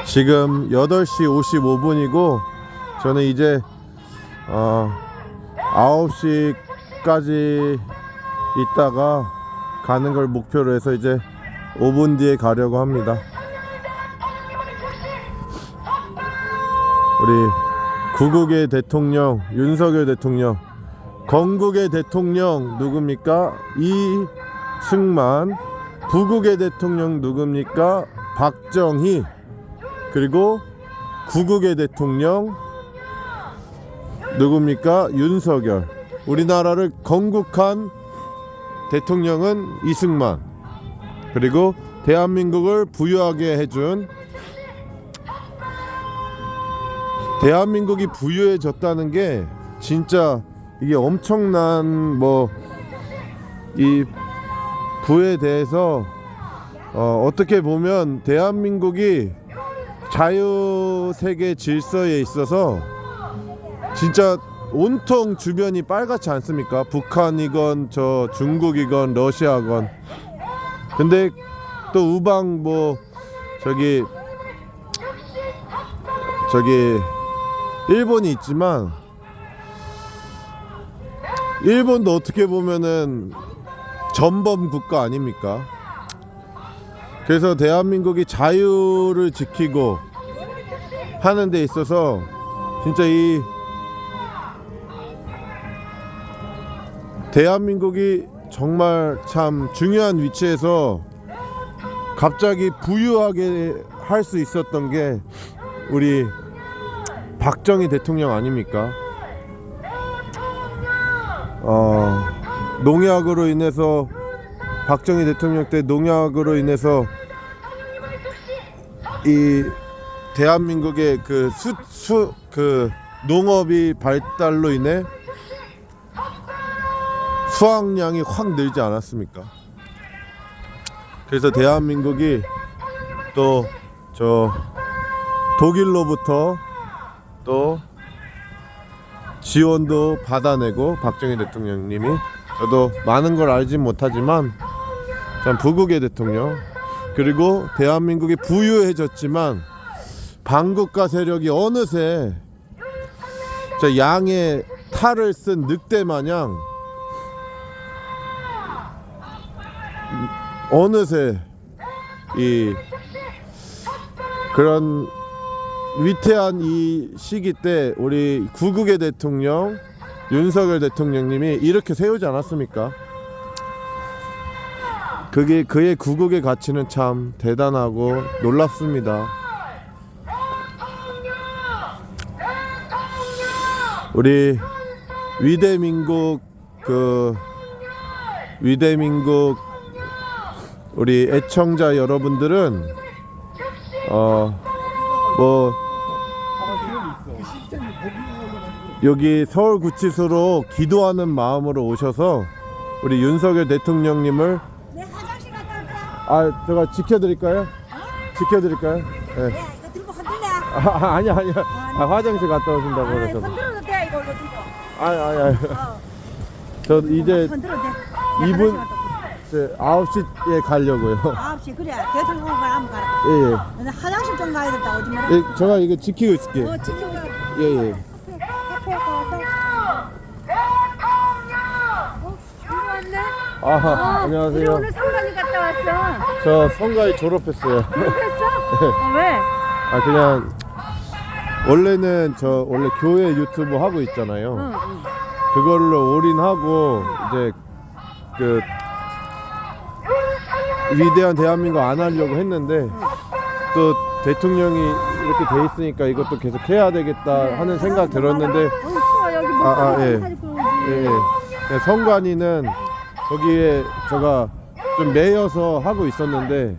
지금 8시 55분이고 저는 이제 9시까지 있다가 가는 걸 목표로 해서 이제 5분 뒤에 가려고 합니다. 우리 구국의 대통령 윤석열 대통령, 건국의 대통령 누굽니까? 이승만. 부국의 대통령 누굽니까? 박정희. 그리고 구국의 대통령 누굽니까? 윤석열. 우리나라를 건국한 대통령은 이승만. 그리고 대한민국을 부유하게 해준, 대한민국이 부유해졌다는 게 진짜 이게 엄청난 뭐 이 부에 대해서 어떻게 보면 대한민국이 자유세계 질서에 있어서 진짜 온통 주변이 빨갛지 않습니까? 북한이건 저 중국이건 러시아건. 근데 또 우방 뭐 저기 일본이 있지만 일본도 어떻게 보면은 전범 국가 아닙니까? 그래서 대한민국이 자유를 지키고 하는 데 있어서 진짜 이 대한민국이 정말 참 중요한 위치에서 갑자기 부유하게 할 수 있었던 게 우리 박정희 대통령 아닙니까? 농약으로 인해서, 박정희 대통령 때 농약으로 인해서 이 대한민국의 그 농업이 발달로 인해 수확량이 확 늘지 않았습니까? 그래서 대한민국이 또 저 독일로부터 또 지원도 받아내고, 박정희 대통령님이, 저도 많은 걸 알진 못하지만 참 부국의 대통령. 그리고 대한민국이 부유해졌지만 반국가 세력이 어느새 저 양의 탈을 쓴 늑대 마냥 어느새 이 그런 위태한 이 시기 때 우리 구국의 대통령 윤석열 대통령님이 이렇게 세우지 않았습니까? 그게 그의 구국의 가치는 참 대단하고 놀랍습니다. 우리 위대민국 우리 애청자 여러분들은 뭐 여기 서울구치소로 기도하는 마음으로 오셔서 우리 윤석열 대통령님을, 내 화장실 갔다 올까? 제가 지켜드릴까요? 지켜드릴까요? 네. 야, 이거 들고 흔들래? 아니야. 화장실 갔다 오신다고 그래서. 흔들어도 돼, 이거 들고. 아니. 저 이제 흔들어도 돼. 2분 9시에 가려고요. 9시, 그래. 대통령 가라, 한번 가라. 예. 근데 화장실 좀 가야 된다, 오지 마라. 예, 제가 이거 지키고 있을게요. 지키고 있어. 예. 앞에 가서. 이거 왔네? 아하, 우리 안녕하세요. 오늘 상관이 갔다 왔어. 저 성가위 졸업했어요. 졸업했어? 왜? 그냥 원래는 저 원래 교회 유튜브 하고 있잖아요. 응. 그걸로 올인하고 이제 그 위대한 대한민국 안 하려고 했는데 또 대통령이 이렇게 돼 있으니까 이것도 계속 해야 되겠다 하는 생각 들었는데, 추워, 여기 못 예. 성관이는 거기에 제가 좀 매여서 하고 있었는데